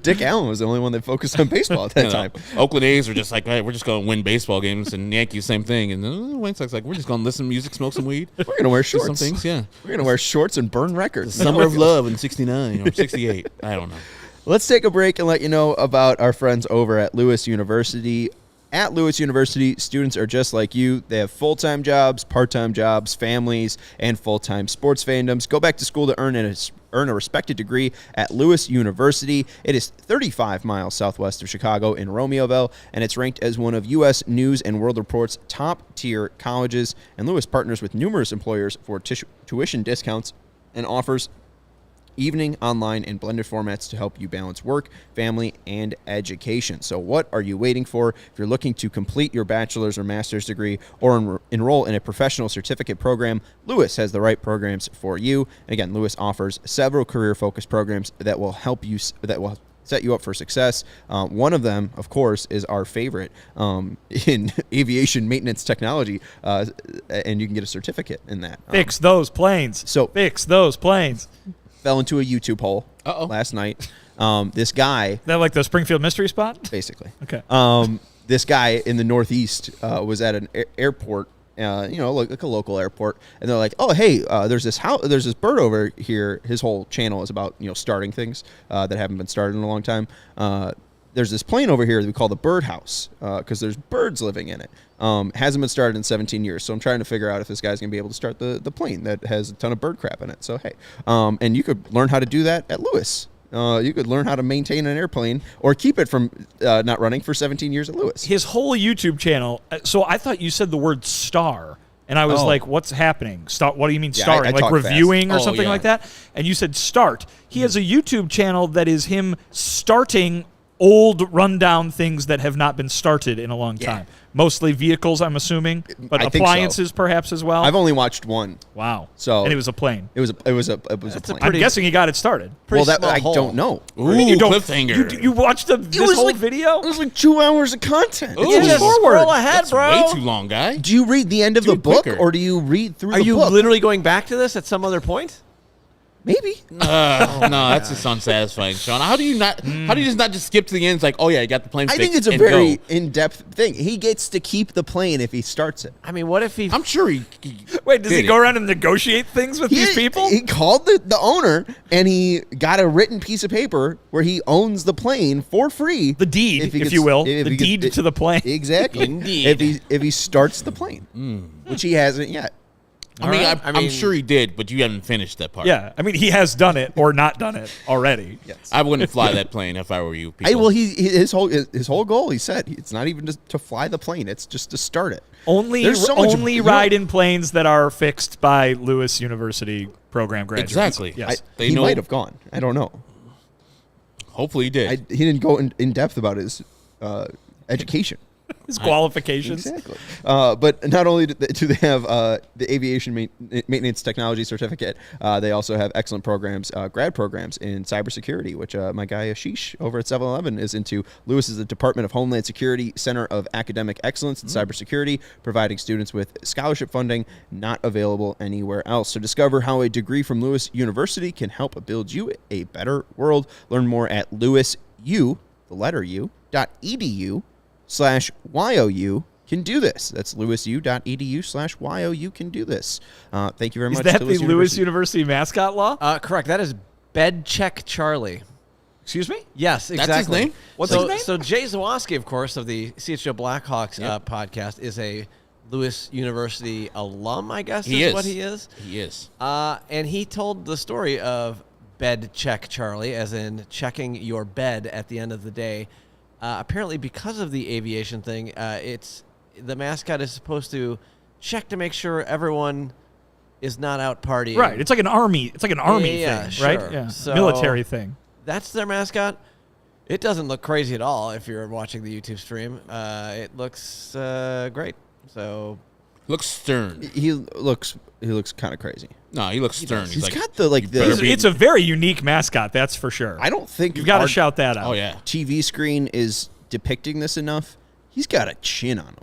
A: Dick Allen was the only one that focused on baseball at that time.
B: Oakland A's are just like, hey, we're just going to win baseball games, and Yankees, same thing. And the White Sox like, we're just going to listen to music, smoke some weed.
A: We're going to wear
B: do
A: shorts.
B: some things, yeah.
A: We're going to wear shorts and burn records.
B: Summer of Love in 69 or 68. I don't know.
A: Let's take a break and let you know about our friends over at Lewis University. At Lewis University, students are just like you. They have full-time jobs, part-time jobs, families, and full-time sports fandoms. Go back to school to earn a respected degree at Lewis University. It is 35 miles southwest of Chicago in Romeoville, and it's ranked as one of U.S. News and World Report's top-tier colleges. And Lewis partners with numerous employers for tuition discounts and offers evening, online, and blended formats to help you balance work, family, and education. So what are you waiting for? If you're looking to complete your bachelor's or master's degree or enroll in a professional certificate program, Lewis has the right programs for you. And again, Lewis offers several career-focused programs that will help you, that will set you up for success. One of them, of course, is our favorite in aviation maintenance technology, and you can get a certificate in that.
C: Fix those planes. Fix those planes.
A: Fell into a YouTube hole last night. This guy...
C: That like the Springfield Mystery Spot?
A: Basically.
C: Okay.
A: This guy in the Northeast was at an airport, like a local airport, and they're like, "Oh, hey, there's this bird over here." His whole channel is about starting things that haven't been started in a long time. There's this plane over here that we call the birdhouse because there's birds living in it. Hasn't been started in 17 years, so I'm trying to figure out if this guy's going to be able to start the plane that has a ton of bird crap in it. So, hey, and you could learn how to do that at Lewis. You could learn how to maintain an airplane or keep it from not running for 17 years at Lewis.
C: His whole YouTube channel, so I thought you said the word star. And I was like, what's happening? What do you mean starring?
A: I
C: like reviewing
A: fast.
C: or something like that? And you said start. He has a YouTube channel that is him starting old rundown things that have not been started in a long time. Mostly vehicles, I'm assuming, but appliances perhaps as well.
A: I've only watched one.
C: Wow.
A: So
C: and it was a plane.
A: It was a plane.
C: I'm guessing he got it started.
A: I don't know.
B: Ooh,
C: you don't,
B: cliffhanger.
C: You watched this whole video?
A: It was like 2 hours of content.
B: Ooh,
D: just scroll ahead,
B: That's
D: bro.
B: way too long, guy.
A: Do you read the end of
B: Do
A: the
B: it
A: book,
B: quicker.
A: or do you read through
D: Are
A: the
D: you
A: book?
D: literally going back to this at some other point?
A: Maybe.
B: No, that's just unsatisfying, Sean. How do you just not skip to the end? It's like, oh yeah, you got the plane
A: I
B: fixed
A: think it's a
B: and
A: very
B: go.
A: in-depth thing. He gets to keep the plane if he starts it.
D: I mean, what if he...
B: I'm sure he
C: Wait, does he
B: did
C: go
B: it.
C: around and negotiate things with these people?
A: He called the owner, and he got a written piece of paper where he owns the plane for free.
C: The deed,
A: he
C: if
A: gets-
C: you will.
A: if
C: The
A: he
C: deed
A: gets-
C: to the plane.
A: Exactly.
D: Indeed.
A: If he starts the plane, which he hasn't yet.
B: I'm sure he did, but you haven't finished that part.
C: Yeah, I mean, he has done it or not done it already.
A: Yes.
B: I wouldn't fly that plane if I were you. People.
A: His whole goal, he said, it's not even to fly the plane; it's just to start it.
C: Only ride in planes that are fixed by Lewis University program graduates.
B: Exactly.
C: Yes.
A: He might have gone. I don't know.
B: Hopefully he did.
A: He didn't go in depth about his education.
C: His qualifications.
A: Exactly. But not only do they have the aviation maintenance technology certificate, they also have excellent programs, grad programs in cybersecurity, which my guy Ashish over at 7-Eleven is into. Lewis is the Department of Homeland Security Center of Academic Excellence in Cybersecurity, providing students with scholarship funding not available anywhere else. So discover how a degree from Lewis University can help build you a better world. Learn more at lewisu.edu/YOU can do this. That's lewisu.edu/YOU can do this. Thank you very much.
C: Is that
A: to
C: the Lewis University mascot law?
D: Correct. That is Bed Check Charlie.
C: Excuse me?
D: Yes, exactly.
B: his name?
C: What's his name?
D: So Jay Zawoski, of course, of the CHGO Blackhawks podcast, is a Lewis University alum, I guess is what he is.
B: He is.
D: And he told the story of Bed Check Charlie, as in checking your bed at the end of the day. Apparently, because of the aviation thing, the mascot is supposed to check to make sure everyone is not out partying.
C: Right. It's like an army. It's like an army
D: Yeah,
C: thing,
D: sure.
C: right? Yeah.
D: So-
C: Military thing.
D: That's their mascot. It doesn't look crazy at all if you're watching the YouTube stream. It looks great. So
B: Looks stern.
A: He looks kind of crazy.
B: No, he looks stern.
A: He's
B: like,
A: got the
C: It's a very unique mascot, that's for sure.
A: I don't think
C: You've got to
A: our
C: shout that out.
B: oh yeah.
A: TV screen is depicting this enough. He's got a chin on him.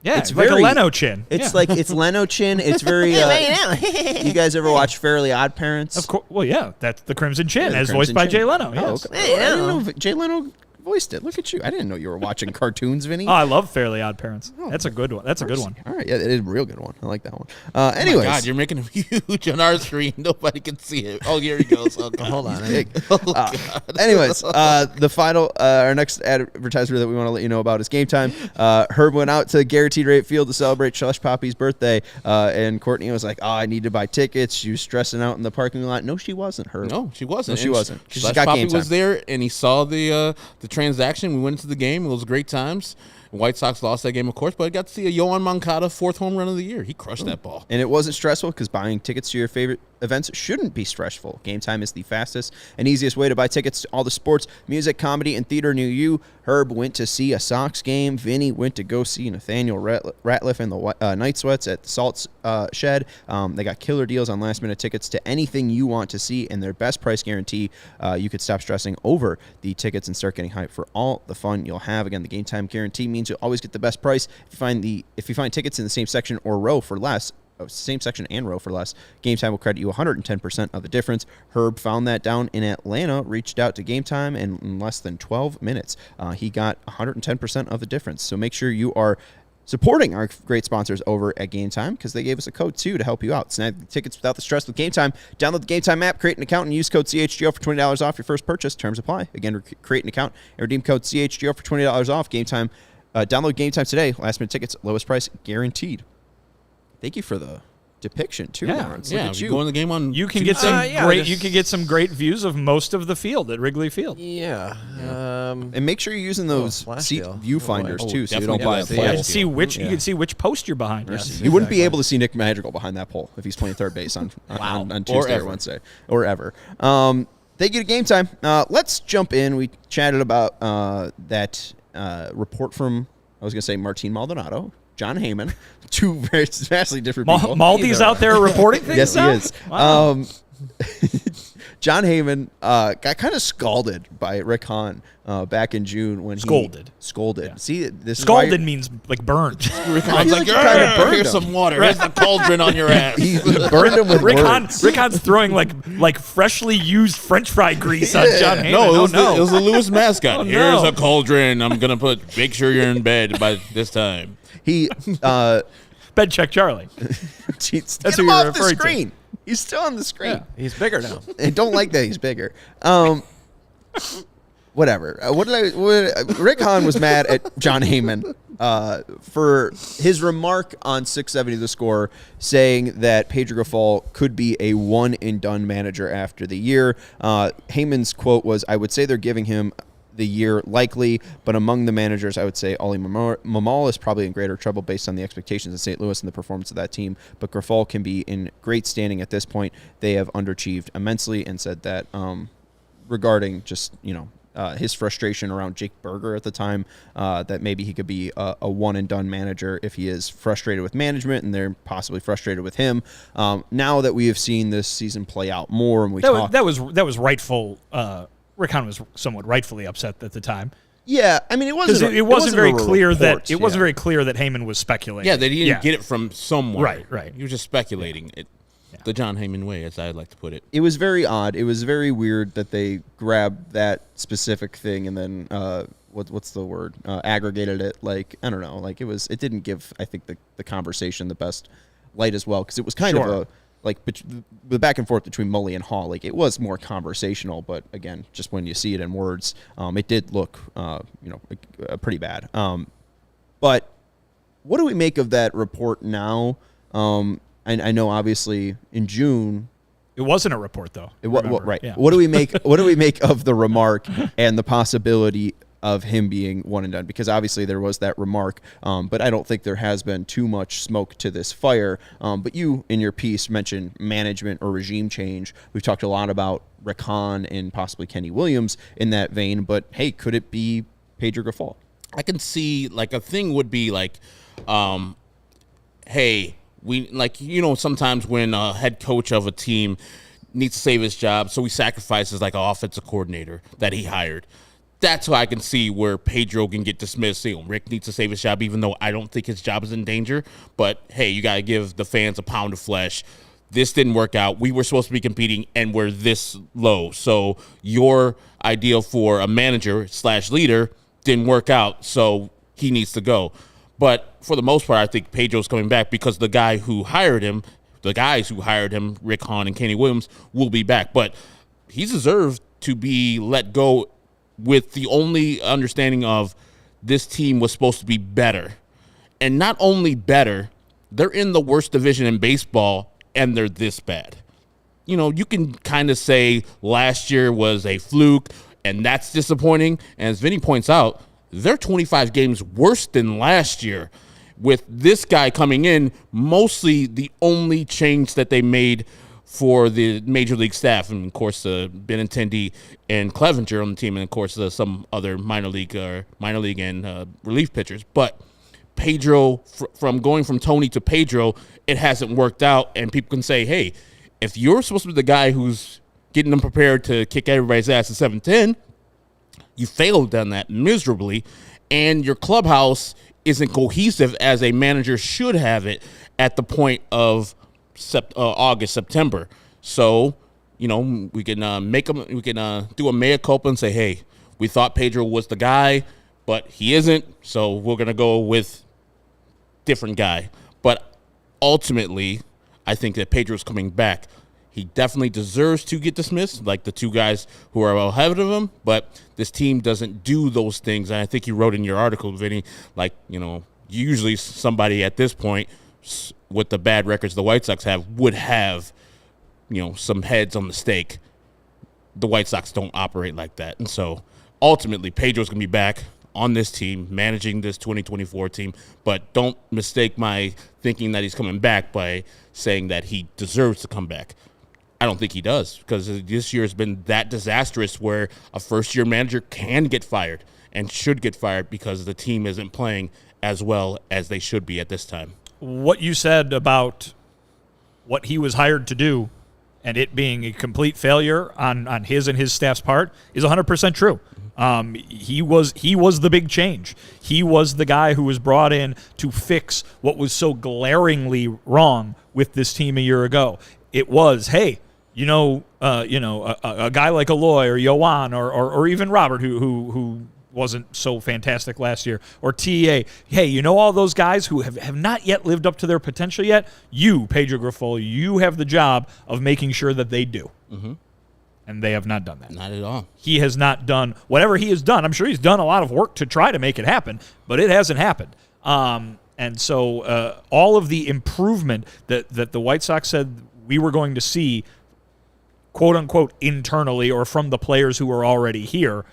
C: Yeah,
A: It's
C: it's like
A: very-
C: a Leno chin.
A: It's
C: Yeah.
A: like it's Leno chin. It's very. You guys ever watch Fairly Odd Parents?
C: Of course. Well, yeah, that's the Crimson Chin,
A: Yeah,
C: as
A: the
C: voiced
A: Crimson
C: by Jay
A: Chin.
C: Leno.
A: Oh,
C: Yes.
A: okay. I didn't know Jay Leno voiced it. Look at you. I didn't know you were watching cartoons, Vinny.
C: Oh, I love Fairly Odd Parents. That's a good one. That's a good one.
A: All right, yeah, it is a real good one. I like that one.
B: Oh
A: Anyways,
B: my God, you're making him huge on our screen. Nobody can see it. Oh, here he goes. Oh, God.
D: hold on.
A: big. Anyways, the final, our next advertiser that we want to let you know about is Game Time. Herb went out to Guaranteed Rate Field to celebrate Slush Poppy's birthday, and Courtney was like, "Oh, I need to buy tickets." She was stressing out in the parking lot. No, she wasn't. Herb.
B: No, she wasn't.
A: No, she
B: And
A: wasn't. She
B: Slush
A: got
B: Poppy
A: Game Time.
B: was there, and he saw the transaction. We went into the game. It was great times. White Sox lost that game, of course, but I got to see a Yohan Moncada 4th home run of the year. He crushed that ball.
A: And it wasn't stressful because buying tickets to your favorite events shouldn't be stressful. Game Time is the fastest and easiest way to buy tickets to all the sports, music, comedy, and theater near you. Herb went to see a Sox game. Vinny went to go see Nathaniel Ratliff and the Night Sweats at the Salt Shed. They got killer deals on last-minute tickets to anything you want to see, and their best price guarantee. You could stop stressing over the tickets and start getting hyped for all the fun you'll have. Again, the Game Time guarantee means you'll always get the best price. If you find tickets in the same section or row for less, same section and row for less, Game Time will credit you 110% of the difference. Herb found that down in Atlanta, reached out to Game Time, and in less than 12 minutes, he got 110% of the difference. So make sure you are supporting our great sponsors over at Game Time, because they gave us a code too to help you out. Snag tickets without the stress with Game Time. Download the Game Time app, create an account, and use code CHGO for $20 off your first purchase. Terms apply. Again, create an account and redeem code CHGO for $20 off. Game Time. Download Game Time today. Last minute tickets, lowest price guaranteed. Thank you for the depiction too, Lawrence.
B: Yeah,
A: look at you.
B: Going the game on.
C: You can get some great views of most of the field at Wrigley Field.
D: Yeah.
A: And make sure you're using those seat viewfinders too, so you don't buy a
B: definitely.
A: pole.
C: And see which you can see which post you're behind.
D: Yes.
A: You wouldn't be able to see Nick Madrigal behind that pole if he's playing third base on Tuesday or Wednesday or ever. Thank you to Game Time. Let's jump in. We chatted about that report from, I was going to say Martin Maldonado, John Heyman, two very vastly different people.
C: Maldi's out there reporting things.
A: Yes,
C: now?
A: he is.
C: Wow.
A: John Heyman got kind of scalded by Rick Hahn back in June when
C: Scolded.
A: Yeah. See, this
C: Scalded means like burned.
B: Rick Hahn's like, here's some water. Here's the cauldron on your ass.
A: He burned him with words.
C: Rick Hahn's throwing like freshly used French fry grease on John Heyman.
B: No, it was the Lewis mascot.
C: Oh,
B: Here's
C: no.
B: a cauldron. I'm gonna make sure you're in bed by this time.
A: He
C: Bed check Charlie.
A: That's
C: who you're
A: off the
C: referring to.
A: screen. He's still on the screen.
C: Yeah.
D: He's bigger now.
A: I don't like that he's bigger. Whatever. Rick Hahn was mad at John Heyman for his remark on 670 The Score, saying that Pedro Grifol could be a one-and-done manager after the year. Heyman's quote was, "I would say they're giving him the year likely, but among the managers, I would say Oli Marmol is probably in greater trouble based on the expectations of St. Louis and the performance of that team. But Grifol can be in great standing at this point. They have underachieved immensely," and said that regarding just, his frustration around Jake Berger at the time, that maybe he could be a one-and-done manager if he is frustrated with management and they're possibly frustrated with him. Now that we have seen this season play out more, and
C: that was rightful. Rick Hahn was somewhat rightfully upset at the time.
A: Yeah, I mean, it wasn't
C: very clear
A: report,
C: that wasn't very clear that Heyman was speculating.
B: Yeah, they didn't get it from someone.
C: Right.
B: He was just speculating. The John Heyman way, as I'd like to put it.
A: It was very odd. It was very weird that they grabbed that specific thing and then what's the word? Aggregated it. Like, I don't know. Like, it didn't give, I think, the conversation the best light as well, because it was kind of the back and forth between Mully and Hall. Like, it was more conversational, but again, just when you see it in words, it did look pretty bad. But what do we make of that report now? I know, obviously, in June,
C: it wasn't a report though.
A: Right.
C: Yeah.
A: What do we make of the remark and the possibility of him being one and done? Because obviously there was that remark, but I don't think there has been too much smoke to this fire. But you, in your piece, mentioned management or regime change. We've talked a lot about Rick Hahn and possibly Kenny Williams in that vein. But hey, could it be Pedro Grifol?
B: I can see, like, a thing would be like, hey, sometimes when a head coach of a team needs to save his job, so he sacrifices like an offensive coordinator that he hired. That's why I can see where Pedro can get dismissed. Rick needs to save his job, even though I don't think his job is in danger. But hey, you got to give the fans a pound of flesh. This didn't work out. We were supposed to be competing, and we're this low. So your ideal for a manager / leader didn't work out, so he needs to go. But for the most part, I think Pedro's coming back because the guys who hired him, Rick Hahn and Kenny Williams, will be back. But he deserved to be let go with the only understanding of this team was supposed to be better. And not only better, they're in the worst division in baseball, and they're this bad. You can kind of say last year was a fluke, and that's disappointing. And as Vinny points out, they're 25 games worse than last year. With this guy coming in, mostly the only change that they made for the major league staff, and of course Benintendi and Clevinger on the team, and of course some other minor league and relief pitchers. But Pedro, from going from Tony to Pedro, it hasn't worked out, and people can say, hey, if you're supposed to be the guy who's getting them prepared to kick everybody's ass at 7-10, you failed on that miserably, and your clubhouse isn't cohesive as a manager should have it at the point of August, September. So, we can do a mea culpa and say, hey, we thought Pedro was the guy, but he isn't, so we're going to go with different guy. But ultimately, I think that Pedro's coming back. He definitely deserves to get dismissed, like the two guys who are ahead of him, but this team doesn't do those things. And I think you wrote in your article, Vinny, usually somebody at this point with the bad records the White Sox would have, some heads on the stake. The White Sox don't operate like that. And so ultimately, Pedro's going to be back on this team, managing this 2024 team. But don't mistake my thinking that he's coming back by saying that he deserves to come back. I don't think he does, because this year has been that disastrous where a first-year manager can get fired and should get fired because the team isn't playing as well as they should be at this time. What
C: you said about what he was hired to do and it being a complete failure on his and his staff's part is 100% true. He was the big change. He was the guy who was brought in to fix what was so glaringly wrong with this team a year ago. It was, hey, a guy like Eloy or Yoan or even Robert who wasn't so fantastic last year, or TA. Hey, all those guys who have not yet lived up to their potential yet? You, Pedro Grifol, you have the job of making sure that they do. Mm-hmm. And they have not done that.
B: Not at all.
C: He has not done whatever he has done. I'm sure he's done a lot of work to try to make it happen, but it hasn't happened. And so all of the improvement that the White Sox said we were going to see, quote unquote, internally or from the players who were already here,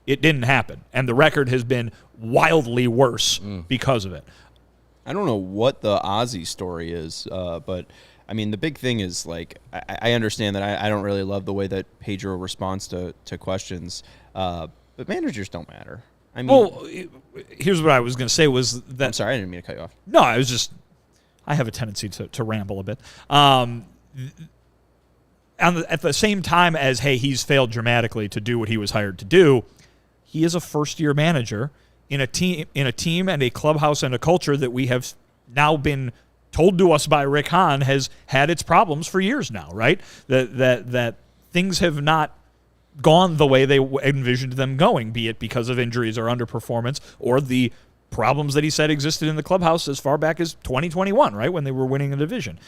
C: it didn't happen. And the record has been wildly worse because of it.
A: I don't know what the Ozzy story is, but I mean, the big thing is, I understand that I don't really love the way that Pedro responds to questions, but managers don't matter. I mean,
C: here's what I was going to say was that...
A: I'm sorry, I didn't mean to cut you off.
C: No, I have a tendency to ramble a bit. At the same time as, hey, he's failed dramatically to do what he was hired to do, he is a first-year manager in a team and a clubhouse and a culture that we have now been told to us by Rick Hahn has had its problems for years now, right? That things have not gone the way they envisioned them going, be it because of injuries or underperformance or the problems that he said existed in the clubhouse as far back as 2021, right, when they were winning the division.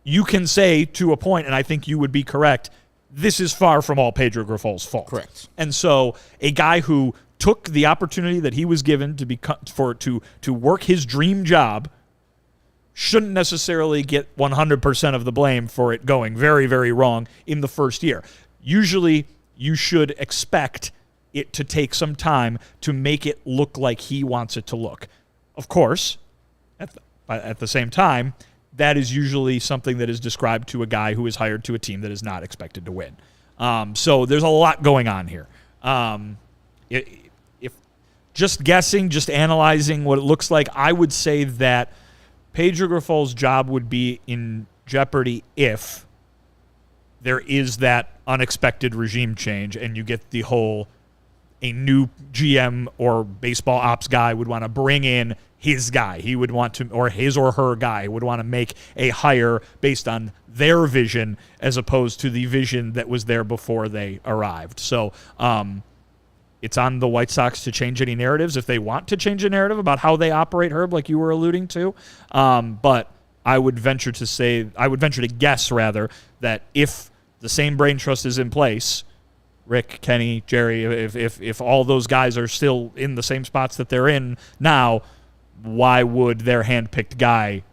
C: You can say to a point, and I think you would be correct, this is far from all Pedro Grifol's fault.
B: Correct.
C: And so a guy who took the opportunity that he was given to work his dream job shouldn't necessarily get 100% of the blame for it going very, very wrong in the first year. Usually, you should expect it to take some time to make it look like he wants it to look. Of course, at the same time, that is usually something that is described to a guy who is hired to a team that is not expected to win. So there's a lot going on here. If just guessing, just analyzing what it looks like, I would say that Pedro Grifol's job would be in jeopardy if there is that unexpected regime change and you get a new GM or baseball ops guy would want to bring in his guy. He would want to, or his or her guy would want to make a hire based on their vision as opposed to the vision that was there before they arrived. So it's on the White Sox to change any narratives if they want to change a narrative about how they operate, Herb, like you were alluding to. But I would venture to guess rather that if the same brain trust is in place, Rick, Kenny, Jerry, if all those guys are still in the same spots that they're in now, why would their hand-picked guy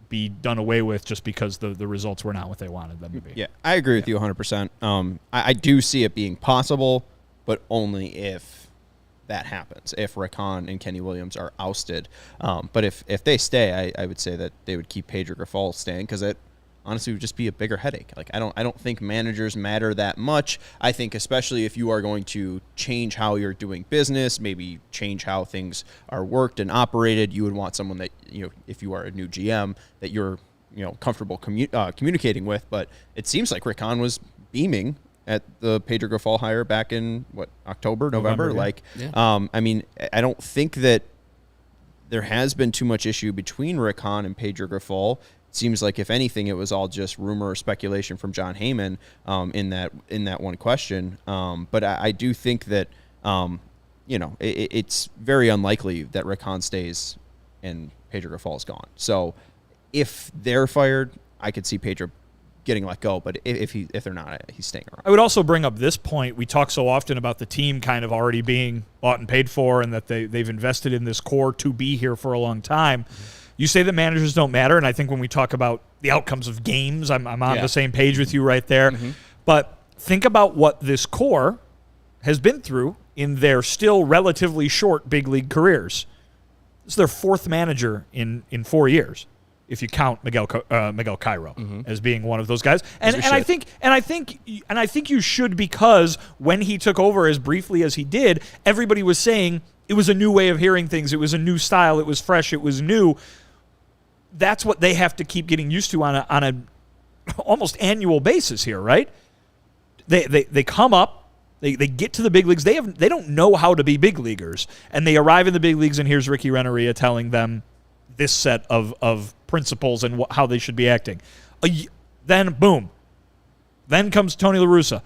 C: be done away with just because the results were not what they wanted them to be?
A: Yeah, I agree with you 100%. I do see it being possible, but only if that happens, if Rick Hahn and Kenny Williams are ousted. But if they stay, I would say that they would keep Pedro Grifol staying because honestly would just be a bigger headache. Like I don't think managers matter that much. I think especially if you are going to change how you're doing business, maybe change how things are worked and operated, you would want someone that, if you are a new GM, that you're comfortable communicating with. But it seems like Rick Hahn was beaming at the Pedro Grifol hire back in October, November.
B: Yeah.
A: I mean, I don't think that there has been too much issue between Rick Hahn and Pedro Grifol. It seems like if anything, it was all just rumor or speculation from John Heyman in that one question. But I do think that it's very unlikely that Rick Hahn stays and Pedro Grifol is gone. So if they're fired, I could see Pedro getting let go, but if they're not, he's staying around.
C: I would also bring up this point. We talk so often about the team kind of already being bought and paid for, and that they've invested in this core to be here for a long time. Mm-hmm. You say that managers don't matter, and I think when we talk about the outcomes of games, I'm on the same page with you right there. Mm-hmm. But think about what this core has been through in their still relatively short big league careers. This is their fourth manager in 4 years, if you count Miguel Cairo as being one of those guys. And I think you should, because when he took over as briefly as he did, everybody was saying it was a new way of hearing things, it was a new style, it was fresh, it was new. That's what they have to keep getting used to on a almost annual basis here, right? They come up, they get to the big leagues. They don't know how to be big leaguers, and they arrive in the big leagues, and here's Ricky Renteria telling them this set of principles and how they should be acting. Then, boom. Then comes Tony La Russa.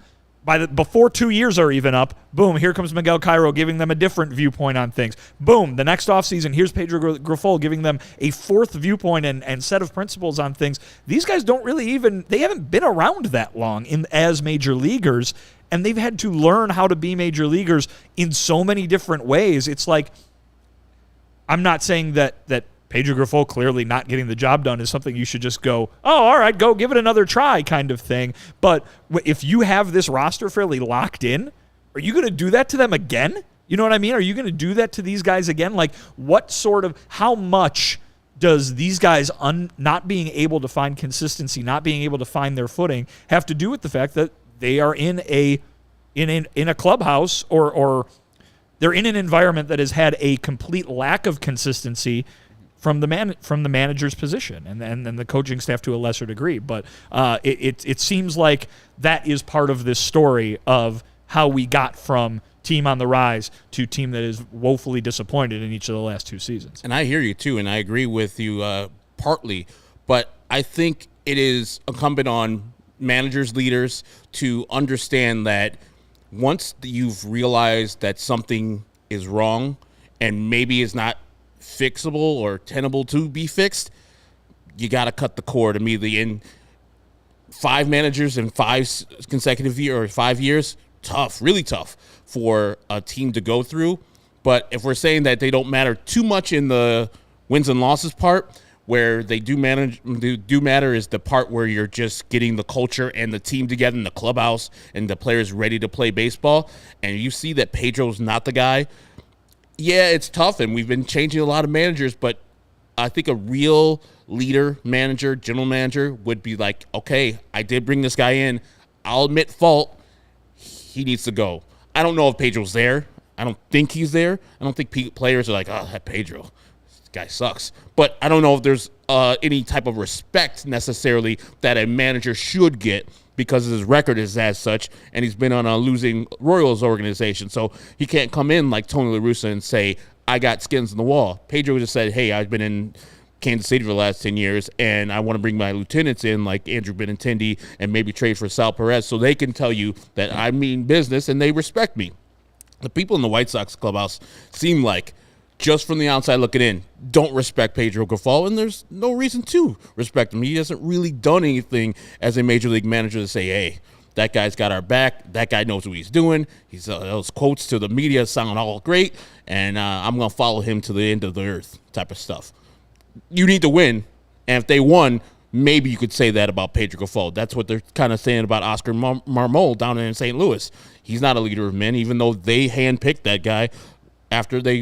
C: Before 2 years are even up, boom, here comes Miguel Cairo giving them a different viewpoint on things. Boom, the next offseason, here's Pedro Grifol giving them a fourth viewpoint and set of principles on things. These guys they haven't been around that long as major leaguers, and they've had to learn how to be major leaguers in so many different ways. It's like, I'm not saying that Pedro Grifol clearly not getting the job done is something you should just go, oh, all right, go give it another try kind of thing. But if you have this roster fairly locked in, are you going to do that to them again? You know what I mean? Are you going to do that to these guys again? Like, how much does these guys not being able to find consistency, not being able to find their footing, have to do with the fact that they are in a clubhouse or they're in an environment that has had a complete lack of consistency from the manager's position and the coaching staff to a lesser degree. But it seems like that is part of this story of how we got from team on the rise to team that is woefully disappointed in each of the last two seasons.
B: And I hear you too, and I agree with you partly, but I think it is incumbent on managers, leaders to understand that once you've realized that something is wrong and maybe is not fixable or tenable to be fixed, you got to cut the cord immediately. And 5 managers in 5 consecutive years or 5 years, tough, really tough for a team to go through. But if we're saying that they don't matter too much in the wins and losses part, where they do matter is the part where you're just getting the culture and the team together in the clubhouse and the players ready to play baseball, and you see that Pedro's not the guy. Yeah, it's tough, and we've been changing a lot of managers, but I think a real leader, manager, general manager would be like, okay, I did bring this guy in. I'll admit fault. He needs to go. I don't know if Pedro's there. I don't think he's there. I don't think players are like, oh, that Pedro, this guy sucks. But I don't know if there's any type of respect necessarily that a manager should get, because his record is as such, and he's been on a losing Royals organization. So he can't come in like Tony La Russa and say, I got skins on the wall. Pedro just said, hey, I've been in Kansas City for the last 10 years, and I want to bring my lieutenants in like Andrew Benintendi and maybe trade for Sal Perez so they can tell you that I mean business and they respect me. The people in the White Sox clubhouse seem like, just from the outside looking in, don't respect Pedro Grifol, and there's no reason to respect him. He hasn't really done anything as a major league manager to say, hey, that guy's got our back. That guy knows what he's doing. He's those quotes to the media sound all great, and I'm going to follow him to the end of the earth type of stuff. You need to win, and if they won, maybe you could say that about Pedro Grifol. That's what they're kind of saying about Oscar Marmol down in St. Louis. He's not a leader of men, even though they handpicked that guy after they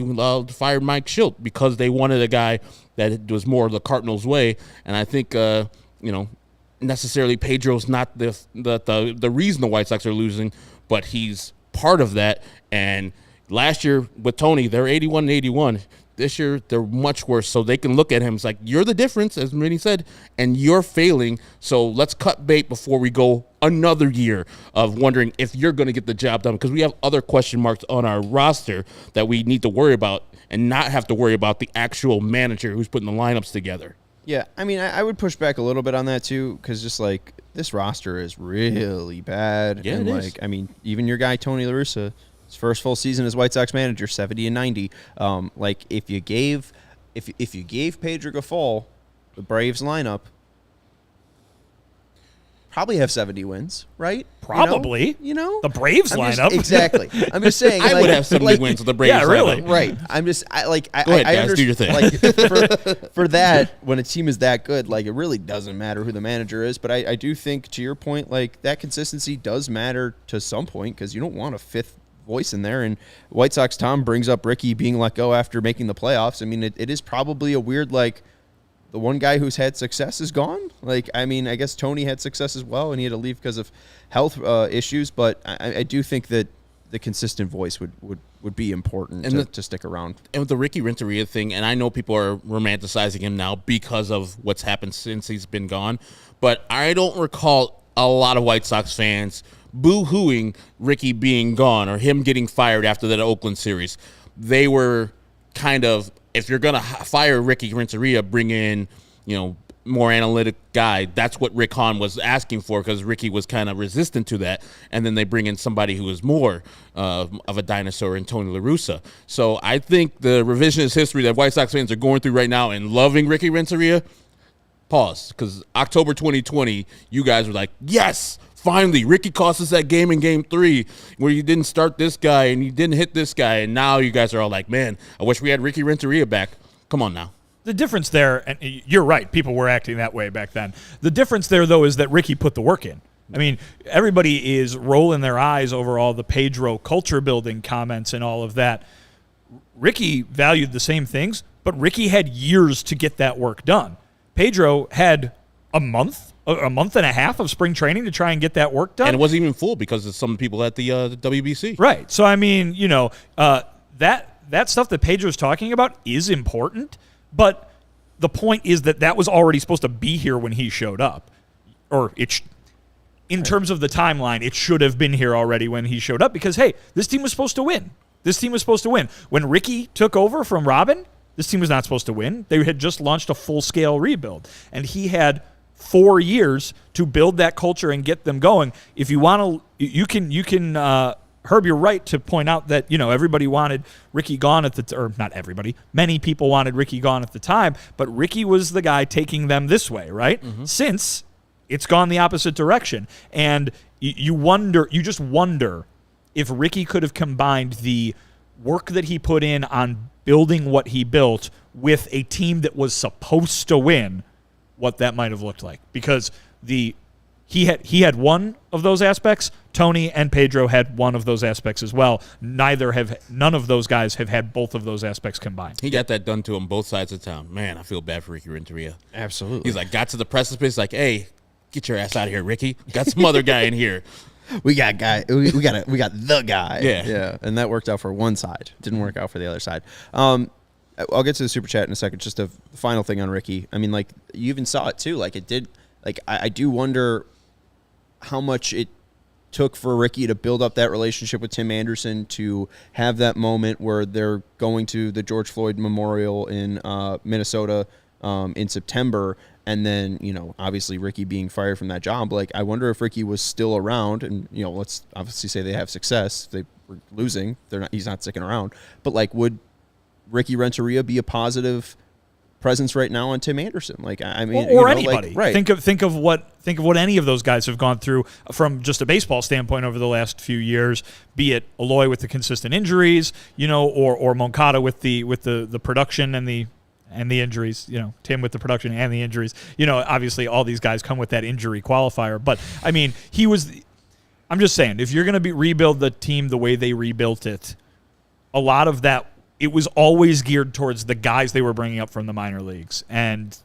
B: fired Mike Schilt, because they wanted a guy that was more the Cardinals way. And I think, necessarily Pedro's not the reason the White Sox are losing, but he's part of that. And last year with Tony, they're 81-81. This year, they're much worse. So they can look at him. It's like, you're the difference, as Vinnie said, and you're failing. So let's cut bait before we go another year of wondering if you're going to get the job done. Because we have other question marks on our roster that we need to worry about and not have to worry about the actual manager who's putting the lineups together.
A: Yeah, I mean, I would push back a little bit on that, too, because just, like, this roster is really bad.
B: Yeah,
A: and
B: it
A: like,
B: is.
A: I mean, even your guy, Tony La Russa, his first full season as White Sox manager, 70-90. Like, if you gave Pedro Grifol the Braves lineup, probably have 70 wins, right?
C: Probably.
A: You know?
C: The Braves lineup.
A: Exactly. I'm just saying.
B: I would have 70 wins with the Braves.
C: Yeah, really.
B: lineup.
A: Right. I'm just
B: Go ahead, guys, do your thing.
A: Like for that, when a team is that good, like it really doesn't matter who the manager is. But I do think, to your point, like that consistency does matter to some point because you don't want a fifth voice in there. And White Sox Tom brings up Ricky being let go after making the playoffs. I mean, it is probably a weird, like, the one guy who's had success is gone. Like, I mean, I guess Tony had success as well, and he had to leave because of health issues. But I do think that the consistent voice would be important to stick around.
B: And with the Ricky Renteria thing, and I know people are romanticizing him now because of what's happened since he's been gone, but I don't recall a lot of White Sox fans boo-hooing Ricky being gone or him getting fired after that Oakland series. They were kind of, if you're going to fire Ricky Renteria, bring in, more analytic guy. That's what Rick Hahn was asking for because Ricky was kind of resistant to that. And then they bring in somebody who is more of a dinosaur in Tony La Russa. So I think the revisionist history that White Sox fans are going through right now and loving Ricky Renteria, pause, because October 2020, you guys were like, yes, finally, Ricky cost us that game in Game 3 where you didn't start this guy and you didn't hit this guy, and now you guys are all like, man, I wish we had Ricky Renteria back. Come on now.
C: The difference there, and you're right, people were acting that way back then. The difference there, though, is that Ricky put the work in. I mean, everybody is rolling their eyes over all the Pedro culture-building comments and all of that. Ricky valued the same things, but Ricky had years to get that work done. Pedro had a month and a half of spring training to try and get that work done.
B: And it wasn't even full because of some people at the WBC.
C: Right. So, I mean, that stuff that Pedro's talking about is important, but the point is that was already supposed to be here when he showed up. Or in terms of the timeline, it should have been here already when he showed up because, hey, this team was supposed to win. When Ricky took over from Robin, this team was not supposed to win. They had just launched a full-scale rebuild, and he had 4 years to build that culture and get them going. If you want to, you can. Herb, you're right to point out that everybody wanted Ricky gone or not everybody. Many people wanted Ricky gone at the time, but Ricky was the guy taking them this way, right? Mm-hmm. Since it's gone the opposite direction, and you just wonder if Ricky could have combined the work that he put in on building what he built with a team that was supposed to win, what that might have looked like. Because he had one of those aspects. Tony and Pedro had one of those aspects as well. None of those guys have had both of those aspects combined.
B: He got that done to him both sides of town. Man, I feel bad for Ricky Renteria.
A: Absolutely.
B: He's like, got to the precipice, like, hey, get your ass out of here, Ricky. Got some other guy in here.
A: We got the guy.
B: Yeah.
A: And that worked out for one side. Didn't work out for the other side. I'll get to the super chat in a second. Just a final thing on Ricky. I mean, like, you even saw it too. Like, it did. Like, I do wonder how much it took for Ricky to build up that relationship with Tim Anderson, to have that moment where they're going to the George Floyd Memorial in Minnesota in September, and then, obviously Ricky being fired from that job. Like, I wonder if Ricky was still around, and, let's obviously say they have success. If they were losing, he's not sticking around. But, like, would Ricky Renteria be a positive presence right now on Tim Anderson? Like, I mean,
C: or anybody.
A: Like, right.
C: Think of what any of those guys have gone through from just a baseball standpoint over the last few years. Be it Eloy with the consistent injuries, or Moncada with the production and the injuries. Tim with the production and the injuries. Obviously all these guys come with that injury qualifier. But I mean, I'm just saying, if you're going to rebuild the team the way they rebuilt it, a lot of that, it was always geared towards the guys they were bringing up from the minor leagues. And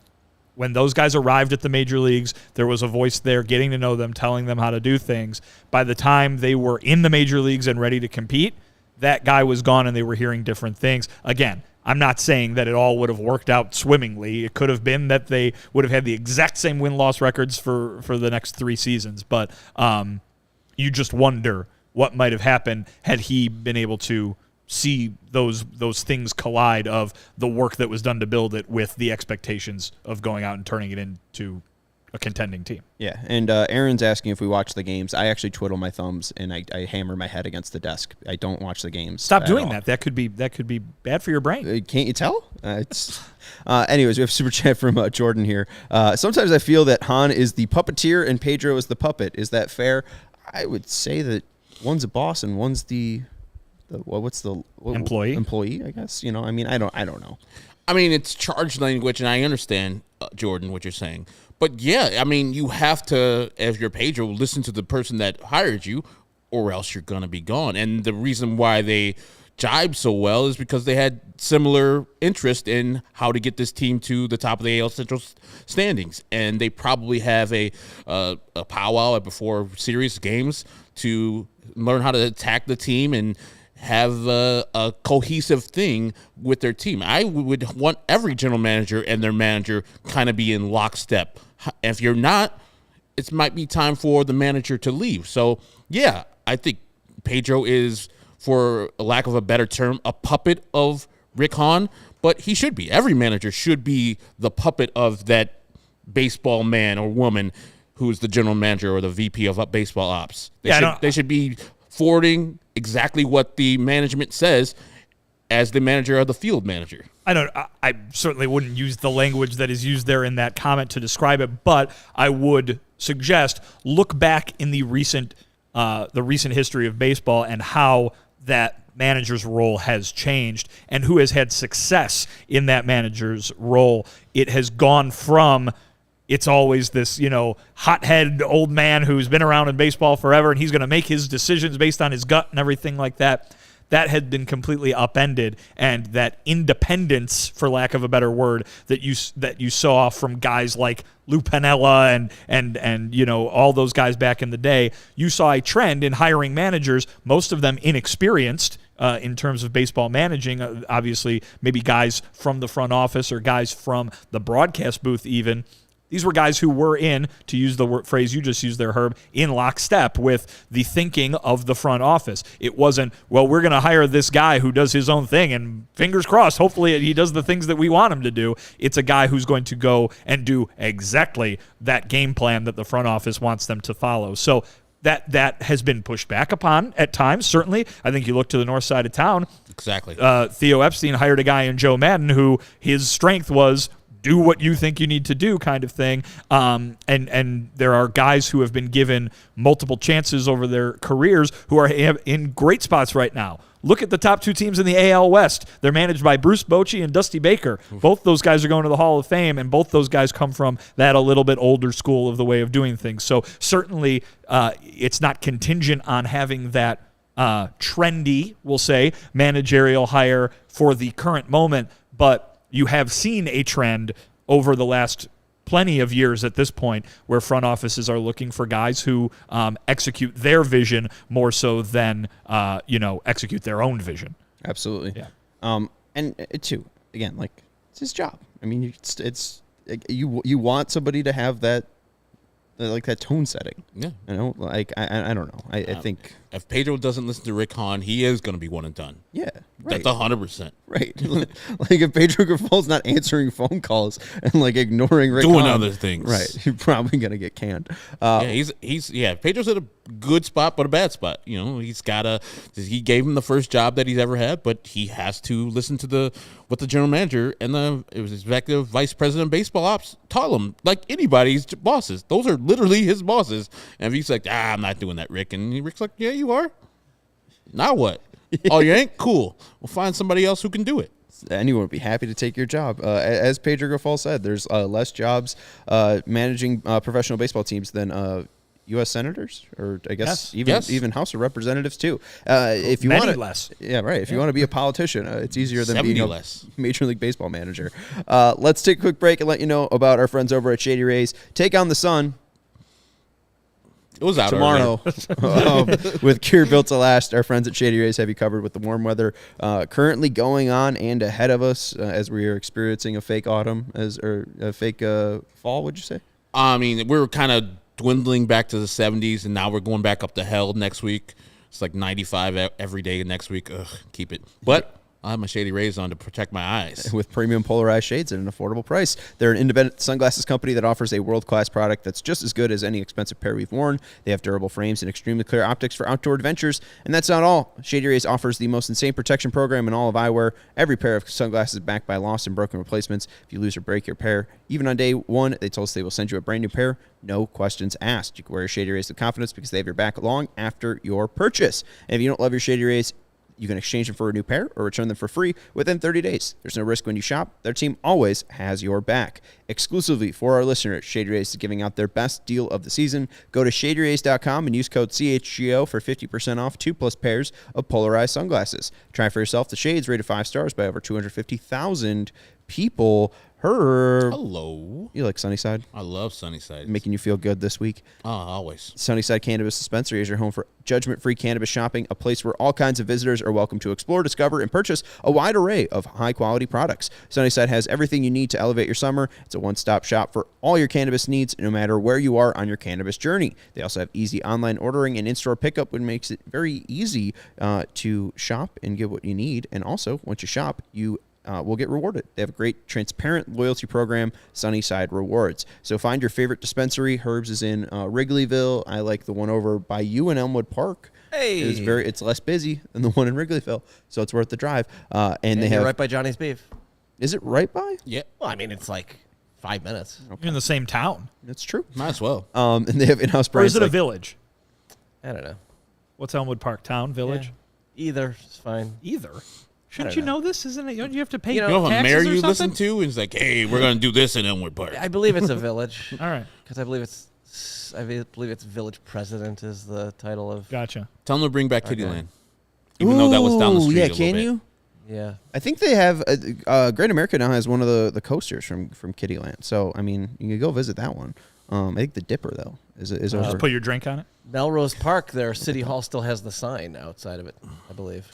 C: When those guys arrived at the major leagues, there was a voice there getting to know them, telling them how to do things. By the time they were in the major leagues and ready to compete, that guy was gone and they were hearing different things. Again, I'm not saying that it all would have worked out swimmingly. It could have been that they would have had the exact same win-loss records for the next 3 seasons. But you just wonder what might have happened had he been able to see those things collide of the work that was done to build it with the expectations of going out and turning it into a contending team.
A: Yeah, and Aaron's asking if we watch the games. I actually twiddle my thumbs and I hammer my head against the desk. I don't watch the games.
C: Stop doing that. That could be bad for your brain.
A: Can't you tell? Anyways, we have super chat from Jordan here. Sometimes I feel that Han is the puppeteer and Pedro is the puppet. Is that fair? I would say that one's a boss and one's the employee, I guess. I mean, I don't know.
B: I mean, it's charged language, and I understand, Jordan, what you're saying. But yeah, I mean, you have to, if you're Pedro, listen to the person that hired you, or else you're gonna be gone. And the reason why they jibe so well is because they had similar interest in how to get this team to the top of the AL Central standings, and they probably have a powwow before serious games to learn how to attack the team and have a cohesive thing with their team. I would want every general manager and their manager kind of be in lockstep. If you're not, it might be time for the manager to leave. So, yeah, I think Pedro is, for a lack of a better term, a puppet of Rick Hahn, but he should be. Every manager should be the puppet of that baseball man or woman who's the general manager or the VP of baseball ops. They should be forwarding exactly what the management says as the manager or the field manager.
C: I certainly wouldn't use the language that is used there in that comment to describe it, but I would suggest look back in the recent history of baseball and how that manager's role has changed and who has had success in that manager's role. It has gone from, it's always this, hothead old man who's been around in baseball forever and he's going to make his decisions based on his gut and everything like that. That had been completely upended, and that independence, for lack of a better word, that you saw from guys like Lou Piniella and all those guys back in the day, you saw a trend in hiring managers, most of them inexperienced in terms of baseball managing, obviously maybe guys from the front office or guys from the broadcast booth even. These were guys who were in, to use the phrase you just used there, Herb, in lockstep with the thinking of the front office. It wasn't, well, we're going to hire this guy who does his own thing, and fingers crossed, hopefully he does the things that we want him to do. It's a guy who's going to go and do exactly that game plan that the front office wants them to follow. So that has been pushed back upon at times, certainly. I think you look to the north side of town.
B: Exactly.
C: Theo Epstein hired a guy in Joe Madden who his strength was do what you think you need to do kind of thing. And there are guys who have been given multiple chances over their careers who are in great spots right now. Look at the top 2 teams in the AL West. They're managed by Bruce Bochy and Dusty Baker. Both those guys are going to the Hall of Fame, and both those guys come from that a little bit older school of the way of doing things. So certainly it's not contingent on having that trendy, we'll say, managerial hire for the current moment, but you have seen a trend over the last plenty of years at this point where front offices are looking for guys who execute their vision more so than execute their own vision.
A: Absolutely.
C: Yeah.
A: And too, again, like, it's his job. I mean, you want somebody to have that, like, that tone setting.
B: Yeah.
A: Like, I don't know. I think
B: if Pedro doesn't listen to Rick Hahn, he is going to be one and done.
A: Yeah. Right.
B: That's 100%.
A: Right. Like, if Pedro Grifol's not answering phone calls and, like, ignoring Rick
B: doing
A: Hahn,
B: other things.
A: Right. You're probably going to get canned.
B: Pedro's at a good spot, but a bad spot. He gave him the first job that he's ever had, but he has to listen to what the general manager and the executive vice president of baseball ops taught him, like anybody's bosses. Those are literally his bosses. And if he's like, I'm not doing that, Rick. And Rick's like, yeah, you are. Now what? Oh, you ain't? Cool. We'll find somebody else who can do it.
A: Anyone would be happy to take your job. As Pedro Grifol said, there's less jobs managing professional baseball teams than U.S. senators, or I guess
C: Yes.
A: even House of Representatives too. If you
C: Many
A: want
C: less.
A: yeah, right. If you want to be a politician, it's easier than
B: 70
A: being a
B: less.
A: Major League Baseball manager. Let's take a quick break and let you know about our friends over at Shady Rays. Take on the sun
B: It was out
A: tomorrow with Cure Built to Last. Our friends at Shady Rays have you covered with the warm weather currently going on and ahead of us as we are experiencing a fake autumn or a fake fall. Would you say?
B: I mean, we're kind of dwindling back to the 70s, and now we're going back up to hell next week. It's like 95 every day next week. Ugh, keep it. But I have my Shady Rays on to protect my eyes.
A: With premium polarized shades at an affordable price. They're an independent sunglasses company that offers a world-class product that's just as good as any expensive pair we've worn. They have durable frames and extremely clear optics for outdoor adventures. And that's not all. Shady Rays offers the most insane protection program in all of eyewear. Every pair of sunglasses is backed by lost and broken replacements. If you lose or break your pair, even on day one, they told us they will send you a brand new pair. No questions asked. You can wear your Shady Rays with confidence because they have your back long after your purchase. And if you don't love your Shady Rays, you can exchange them for a new pair or return them for free within 30 days. There's no risk when you shop. Their team always has your back. Exclusively for our listeners, Shady Rays is giving out their best deal of the season. Go to shadyrays.com and use code CHGO for 50% off 2+ pairs of polarized sunglasses. Try for yourself the shades rated 5 stars by over 250,000 people. Herb.
B: Hello.
A: You like Sunnyside?
B: I love Sunnyside.
A: Making you feel good this week?
B: Oh, always.
A: Sunnyside Cannabis Dispensary is your home for judgment-free cannabis shopping, a place where all kinds of visitors are welcome to explore, discover, and purchase a wide array of high-quality products. Sunnyside has everything you need to elevate your summer. It's a one-stop shop for all your cannabis needs, no matter where you are on your cannabis journey. They also have easy online ordering and in-store pickup, which makes it very easy to shop and get what you need. And also, once you shop, you will get rewarded. They have a great transparent loyalty program, Sunnyside Rewards. So find your favorite dispensary. Herb's is in Wrigleyville. I like the one over by you in Elmwood Park.
D: Hey,
A: It's less busy than the one in Wrigleyville, so it's worth the drive. And they have
D: right by Johnny's Beef.
A: Is it right by?
B: Yeah,
D: Well, I mean, it's like 5 minutes.
C: You're in the same town.
A: That's true.
B: might as well.
A: And they have in-house
C: Or
A: brands.
C: is it a
A: like-
C: village?
D: I don't know.
C: What's Elmwood Park? Town? Village?
D: Yeah. Either is fine.
C: Either. Shouldn't
D: I
C: you
D: don't
C: know this? Isn't it? Don't you have to pay
D: You know,
B: You know, if a
C: taxes
B: mayor
C: or
B: you
C: something?
B: listen to is like, hey, we're going to do this in Elmwood Park.
D: I believe it's a village.
C: All right.
D: Because I believe it's village president is the title of.
C: Gotcha.
B: Tell them to bring back
D: Okay.
B: Kittyland. Even though that was down the
A: Ooh,
B: street
A: yeah,
B: a little
A: can
B: bit.
A: you?
D: Yeah.
A: I think they have Great America now has one of the coasters from Kittyland. So I mean, you can go visit that one. I think the Dipper though is over.
C: Just put your drink on it.
D: Melrose Park, their city hall still has the sign outside of it, I believe.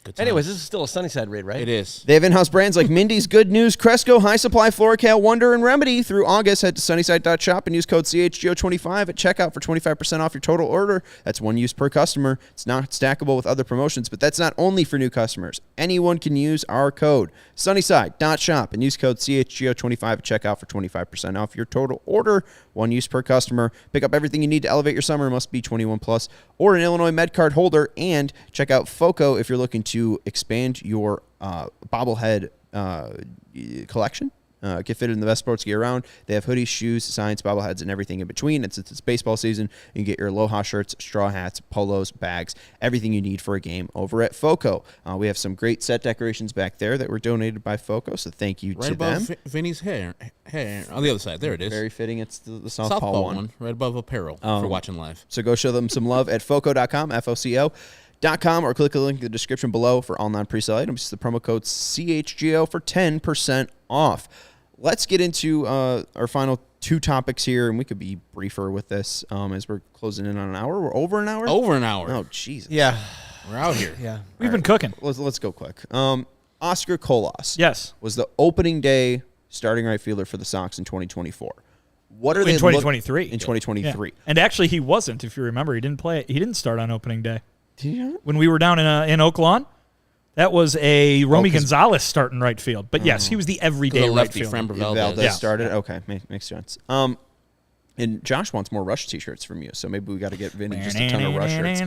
B: Good times.
D: Anyways, this is still a Sunnyside raid, right?
B: It is.
A: They have in-house brands like Mindy's, Good News, Cresco, High Supply, Floracal, Wonder, and Remedy. Through August, head to sunnyside.shop and use code CHGO25 at checkout for 25% off your total order. That's one use per customer. It's not stackable with other promotions, but that's not only for new customers. Anyone can use our code, sunnyside.shop, and use code CHGO25 at checkout for 25% off your total order. One use per customer. Pick up everything you need to elevate your summer. Must be 21 plus or an Illinois MedCard holder. And check out FOCO if you're looking to expand your bobblehead collection. Get fitted in the best sports gear around. They have hoodies, shoes, signs, bobbleheads, and everything in between. And since it's baseball season, you can get your Aloha shirts, straw hats, polos, bags, everything you need for a game over at FOCO. We have some great set decorations back there that were donated by FOCO, so thank you
B: Right
A: to
B: above
A: them.
B: Vinny's hair. On the other side. There it is.
A: Very fitting. It's the Southpaw one.
B: Right above apparel for watching live.
A: So go show them some love at foco.com, FOCO.com, or click the link in the description below for all non-presale items. Use the promo code CHGO for 10% off. Let's get into our final two topics here, and we could be briefer with this as we're closing in on an hour. We're over an hour?
B: Over an hour.
A: Oh, Jesus.
D: Yeah.
B: We're out here.
D: Yeah.
C: We've been cooking.
A: Let's go quick. Oscar Colás
C: Yes.
A: was the opening day starting right fielder for the Sox in 2024. What are they
C: In 2023.
A: in 2023.
C: Yeah. And actually, he wasn't. If you remember, he didn't play. He didn't start on opening day
A: Did you know?
C: when we were down in Oak Lawn. That was a Romy
A: 'cause-
C: Gonzalez starting right field. But yes, he was the everyday
B: The
C: right
B: lefty,
C: fielder.
B: Framber
A: Valdez
B: Valdez.
C: Yeah.
A: started. Okay, makes sense. And Josh wants more Rush T-shirts from you, so maybe we got to get Vinny just a ton of Rush shirts.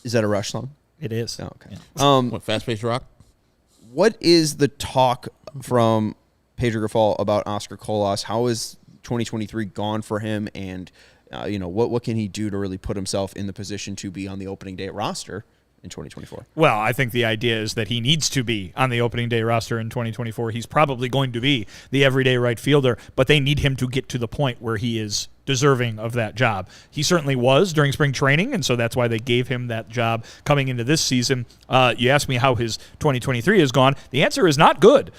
A: Is that a Rush song?
C: It is.
A: Oh, okay.
C: Yeah.
B: What, fast-paced rock?
A: What is the talk from Pedro Grifol about Oscar Colás? How is 2023 gone for him? And what can he do to really put himself in the position to be on the opening day roster in 2024?
C: Well, I think the idea is that he needs to be on the opening day roster in 2024. He's probably going to be the everyday right fielder, but they need him to get to the point where he is deserving of that job. He certainly was during spring training, and so that's why they gave him that job coming into this season. You asked me how his 2023 has gone. The answer is not good.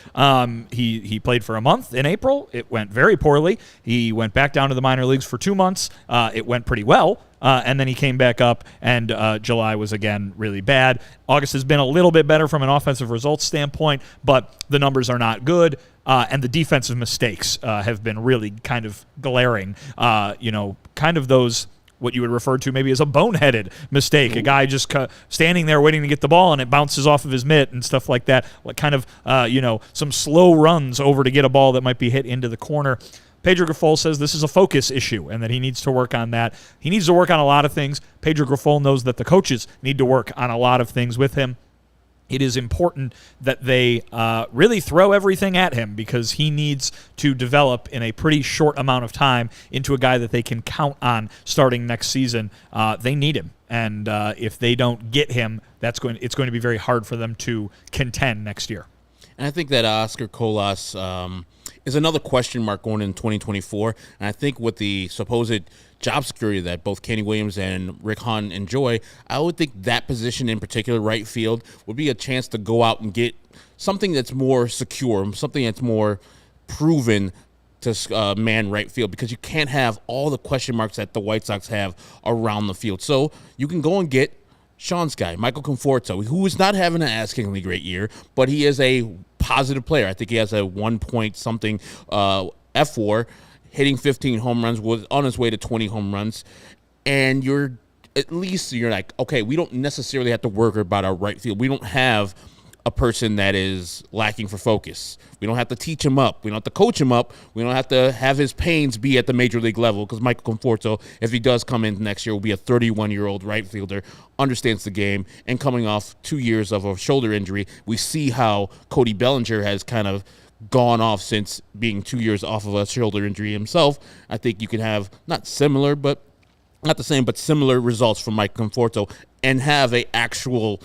C: He played for a month in April. It went very poorly. He went back down to the minor leagues for 2 months. It went pretty well. And then he came back up, and July was again really bad. August has been a little bit better from an offensive results standpoint, but the numbers are not good. And the defensive mistakes have been really kind of glaring. Kind of those what you would refer to maybe as a boneheaded mistake. A guy just standing there waiting to get the ball, and it bounces off of his mitt and stuff like that. What kind of, some slow runs over to get a ball that might be hit into the corner. Pedro Grifol says this is a focus issue and that he needs to work on that. He needs to work on a lot of things. Pedro Grifol knows that the coaches need to work on a lot of things with him. It is important that they really throw everything at him because he needs to develop in a pretty short amount of time into a guy that they can count on starting next season. They need him. And if they don't get him, it's going to be very hard for them to contend next year.
B: And I think that Oscar Colás is another question mark going in 2024. And I think with the supposed job security that both Kenny Williams and Rick Hahn enjoy, I would think that position in particular, right field, would be a chance to go out and get something that's more secure, something that's more proven to man right field, because you can't have all the question marks that the White Sox have around the field. So you can go and get Sean's guy, Michael Conforto, who is not having an ass-kickingly great year, but he is a positive player. I think he has a 1-point-something F4, hitting 15 home runs, was on his way to 20 home runs. And you're like, okay, we don't necessarily have to worry about our right field. We don't have a person that is lacking for focus. We don't have to teach him up. We don't have to coach him up. We don't have to have his pains be at the major league level, because Michael Conforto, if he does come in next year, will be a 31-year-old right fielder, understands the game, and coming off 2 years of a shoulder injury. We see how Cody Bellinger has kind of gone off since being 2 years off of a shoulder injury himself. I think you can have not similar, but not the same, but similar results from Mike Conforto, and have a actual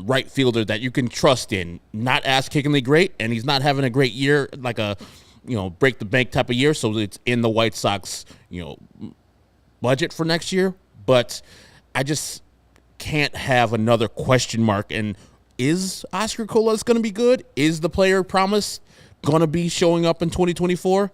B: right fielder that you can trust in. Not ass-kickingly great, and he's not having a great year, like a break the bank type of year, so it's in the White Sox budget for next year. But I just can't have another question mark. And is Oscar Colás going to be good? Is the player promise going to be showing up in 2024?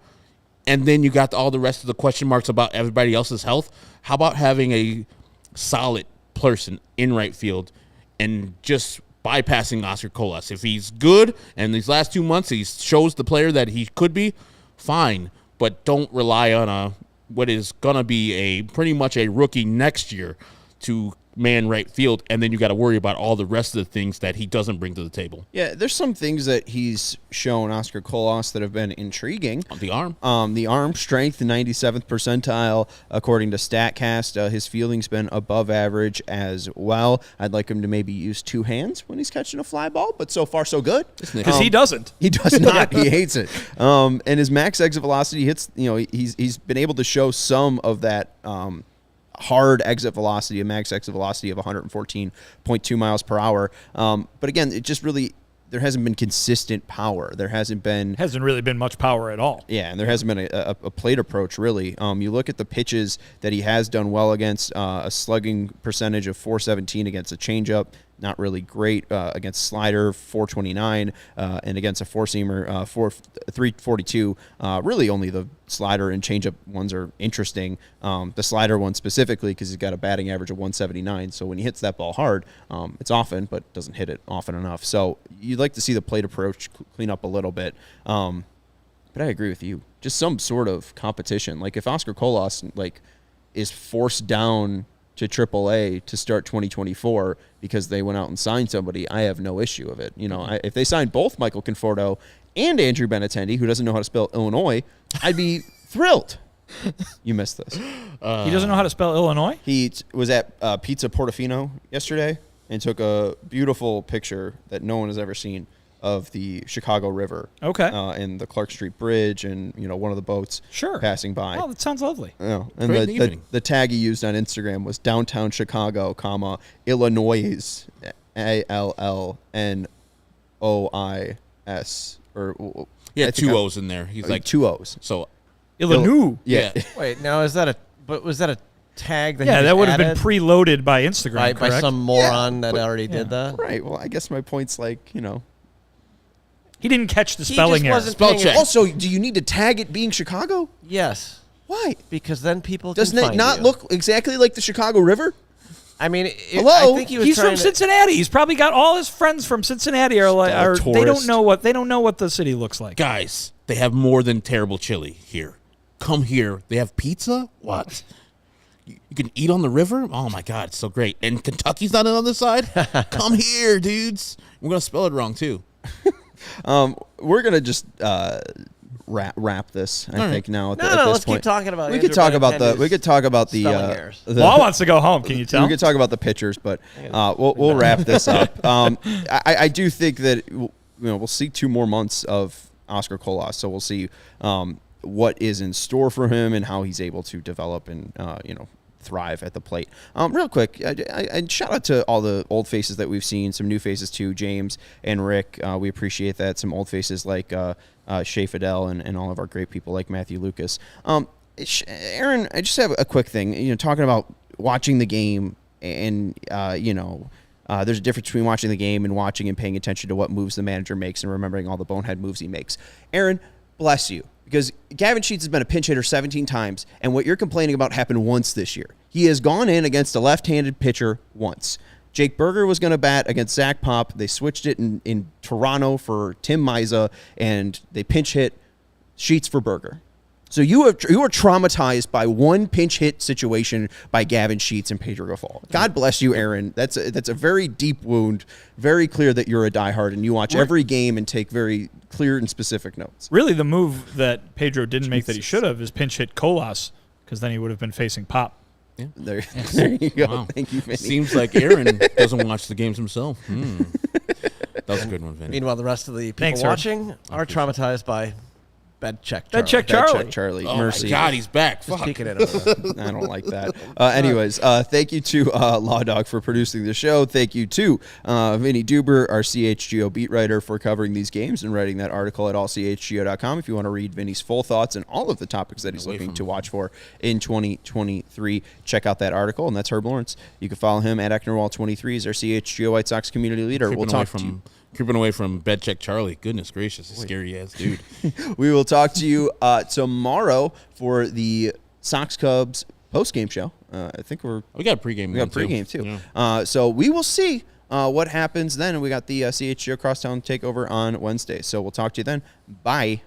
B: And then you got all the rest of the question marks about everybody else's health. How about having a solid person in right field and just bypassing Oscar Colás? If he's good and these last 2 months he shows the player that he could be, fine. But don't rely on what is going to be pretty much a rookie next year to man right field, and then you got to worry about all the rest of the things that he doesn't bring to the table.
A: Yeah, there's some things that he's shown, Oscar Colás, that have been intriguing.
B: The arm.
A: The arm strength, 97th percentile, according to StatCast. His fielding's been above average as well. I'd like him to maybe use two hands when he's catching a fly ball, but so far so good.
C: Because he doesn't.
A: He does not. He hates it. And his max exit velocity hits, he's been able to show some of that hard exit velocity, a max exit velocity of 114.2 miles per hour. But again, it just really, there hasn't been consistent power. There hasn't really been much power at all. Yeah, and there hasn't been a plate approach, really. You look at the pitches that he has done well against, a slugging percentage of .417 against a changeup, not really great, against slider, 429, and against a four-seamer, 342. Really only the slider and changeup ones are interesting. The slider one specifically because he's got a batting average of 179. So when he hits that ball hard, it's often, but doesn't hit it often enough. So you'd like to see the plate approach clean up a little bit. But I agree with you. Just some sort of competition. Like if Oscar Colás is forced down to AAA to start 2024 because they went out and signed somebody, I have no issue of it. If they signed both Michael Conforto and Andrew Benintendi, who doesn't know how to spell Illinois, I'd be thrilled. You missed this.
C: He doesn't know how to spell Illinois?
A: He was at Pizza Portofino yesterday and took a beautiful picture that no one has ever seen of the Chicago River.
C: Okay.
A: In the Clark Street Bridge, and one of the boats passing by.
C: Oh, that sounds lovely.
A: And
B: Great evening.
A: the tag he used on Instagram was downtown Chicago, comma Illinois, ALLNOIS, or
B: Yeah,
A: I think
B: 2 O's in there. He's like
A: 2 O's.
B: So
C: Illinois.
A: Yeah.
D: Wait, now was that a tag that?
C: Yeah,
D: he
C: that
D: just
C: would have been
D: added
C: preloaded by Instagram,
D: by
C: correct?
D: some moron that
A: but-
D: already did that.
A: Right. Well, I guess my point's like,
C: He didn't catch the
D: He
C: spelling
D: just
C: error.
D: wasn't
B: Spell
D: paying
B: check.
A: Also, do you need to tag it being Chicago?
D: Yes,
A: Why?
D: because then people
A: Doesn't
D: can
A: it
D: find
A: not
D: you.
A: look exactly like the Chicago River?
D: I mean,
A: Hello?
D: I think he was
C: He's
D: trying
C: from
D: to,
C: Cincinnati. He's probably got all his friends from Cincinnati are like,
B: Stellar
C: they don't
B: tourist.
C: know what the city looks like.
B: guys, they have more than terrible chili here. Come here. They have pizza? What? You can eat on the river? Oh my God, it's so great. And Kentucky's not on the other side? Come here, dudes. We're gonna spell it wrong too.
A: We're gonna just wrap this. I think now. At
D: No,
A: this
D: let's
A: point.
D: keep talking about.
A: We
D: Andrew
A: could talk about the.
D: Benintendi's
A: We could talk about the.
D: spelling errors.
C: Law wants to go home. Can you tell?
A: We could talk about the pitchers, but we'll wrap this up. I do think that we'll see 2 more months of Oscar Colás, so we'll see what is in store for him and how he's able to develop and thrive at the plate. Real quick, I shout out to all the old faces that we've seen, some new faces too, James and Rick. We appreciate that. Some old faces like Shea Fidel and all of our great people like Matthew Lucas. Aaron, I just have a quick thing. Talking about watching the game and there's a difference between watching the game and watching and paying attention to what moves the manager makes and remembering all the bonehead moves he makes. Aaron, bless you. Because Gavin Sheets has been a pinch hitter 17 times, and what you're complaining about happened once this year. He has gone in against a left-handed pitcher once. Jake Berger was going to bat against Zach Pop. They switched it in Toronto for Tim Miza, and they pinch hit Sheets for Berger. So you are traumatized by one pinch hit situation by Gavin Sheets and Pedro Grifol. God bless you, Aaron. That's a very deep wound. Very clear that you're a diehard and you watch every game and take very clear and specific notes.
C: Really, the move that Pedro didn't make that he should have is pinch hit Colás, because then he would have been facing Pop.
B: Yeah.
A: There you go.
B: Wow.
A: Thank you, Vinny.
B: Seems like Aaron doesn't watch the games himself. That was a good one, Vinny.
D: Meanwhile, the rest of the people
C: Thanks, Herb.
D: watching are traumatized by bed check.
C: Bed check
A: Bad
C: Charlie.
A: check, Charlie.
B: Oh
A: Mercy.
B: my God, he's back.
D: Just
B: Fuck.
D: peeking it over there.
A: I don't like that. Anyways, thank you to Law Dog for producing the show. Thank you to Vinnie Duber, our CHGO beat writer, for covering these games and writing that article at allchgo.com. If you want to read Vinnie's full thoughts and all of the topics that he's looking to watch for in 2023, check out that article. And that's Herb Lawrence. You can follow him at Ecknerwall23. He's our CHGO White Sox community leader. We'll talk to you.
B: Creeping away from bed check Charlie. Goodness gracious, a scary ass dude.
A: We will talk to you tomorrow for the Sox Cubs post-game show. I think
B: We got a pregame.
A: we got pregame too.
B: Yeah.
A: So we will see what happens then. We got the CHGO Crosstown takeover on Wednesday. So we'll talk to you then. Bye.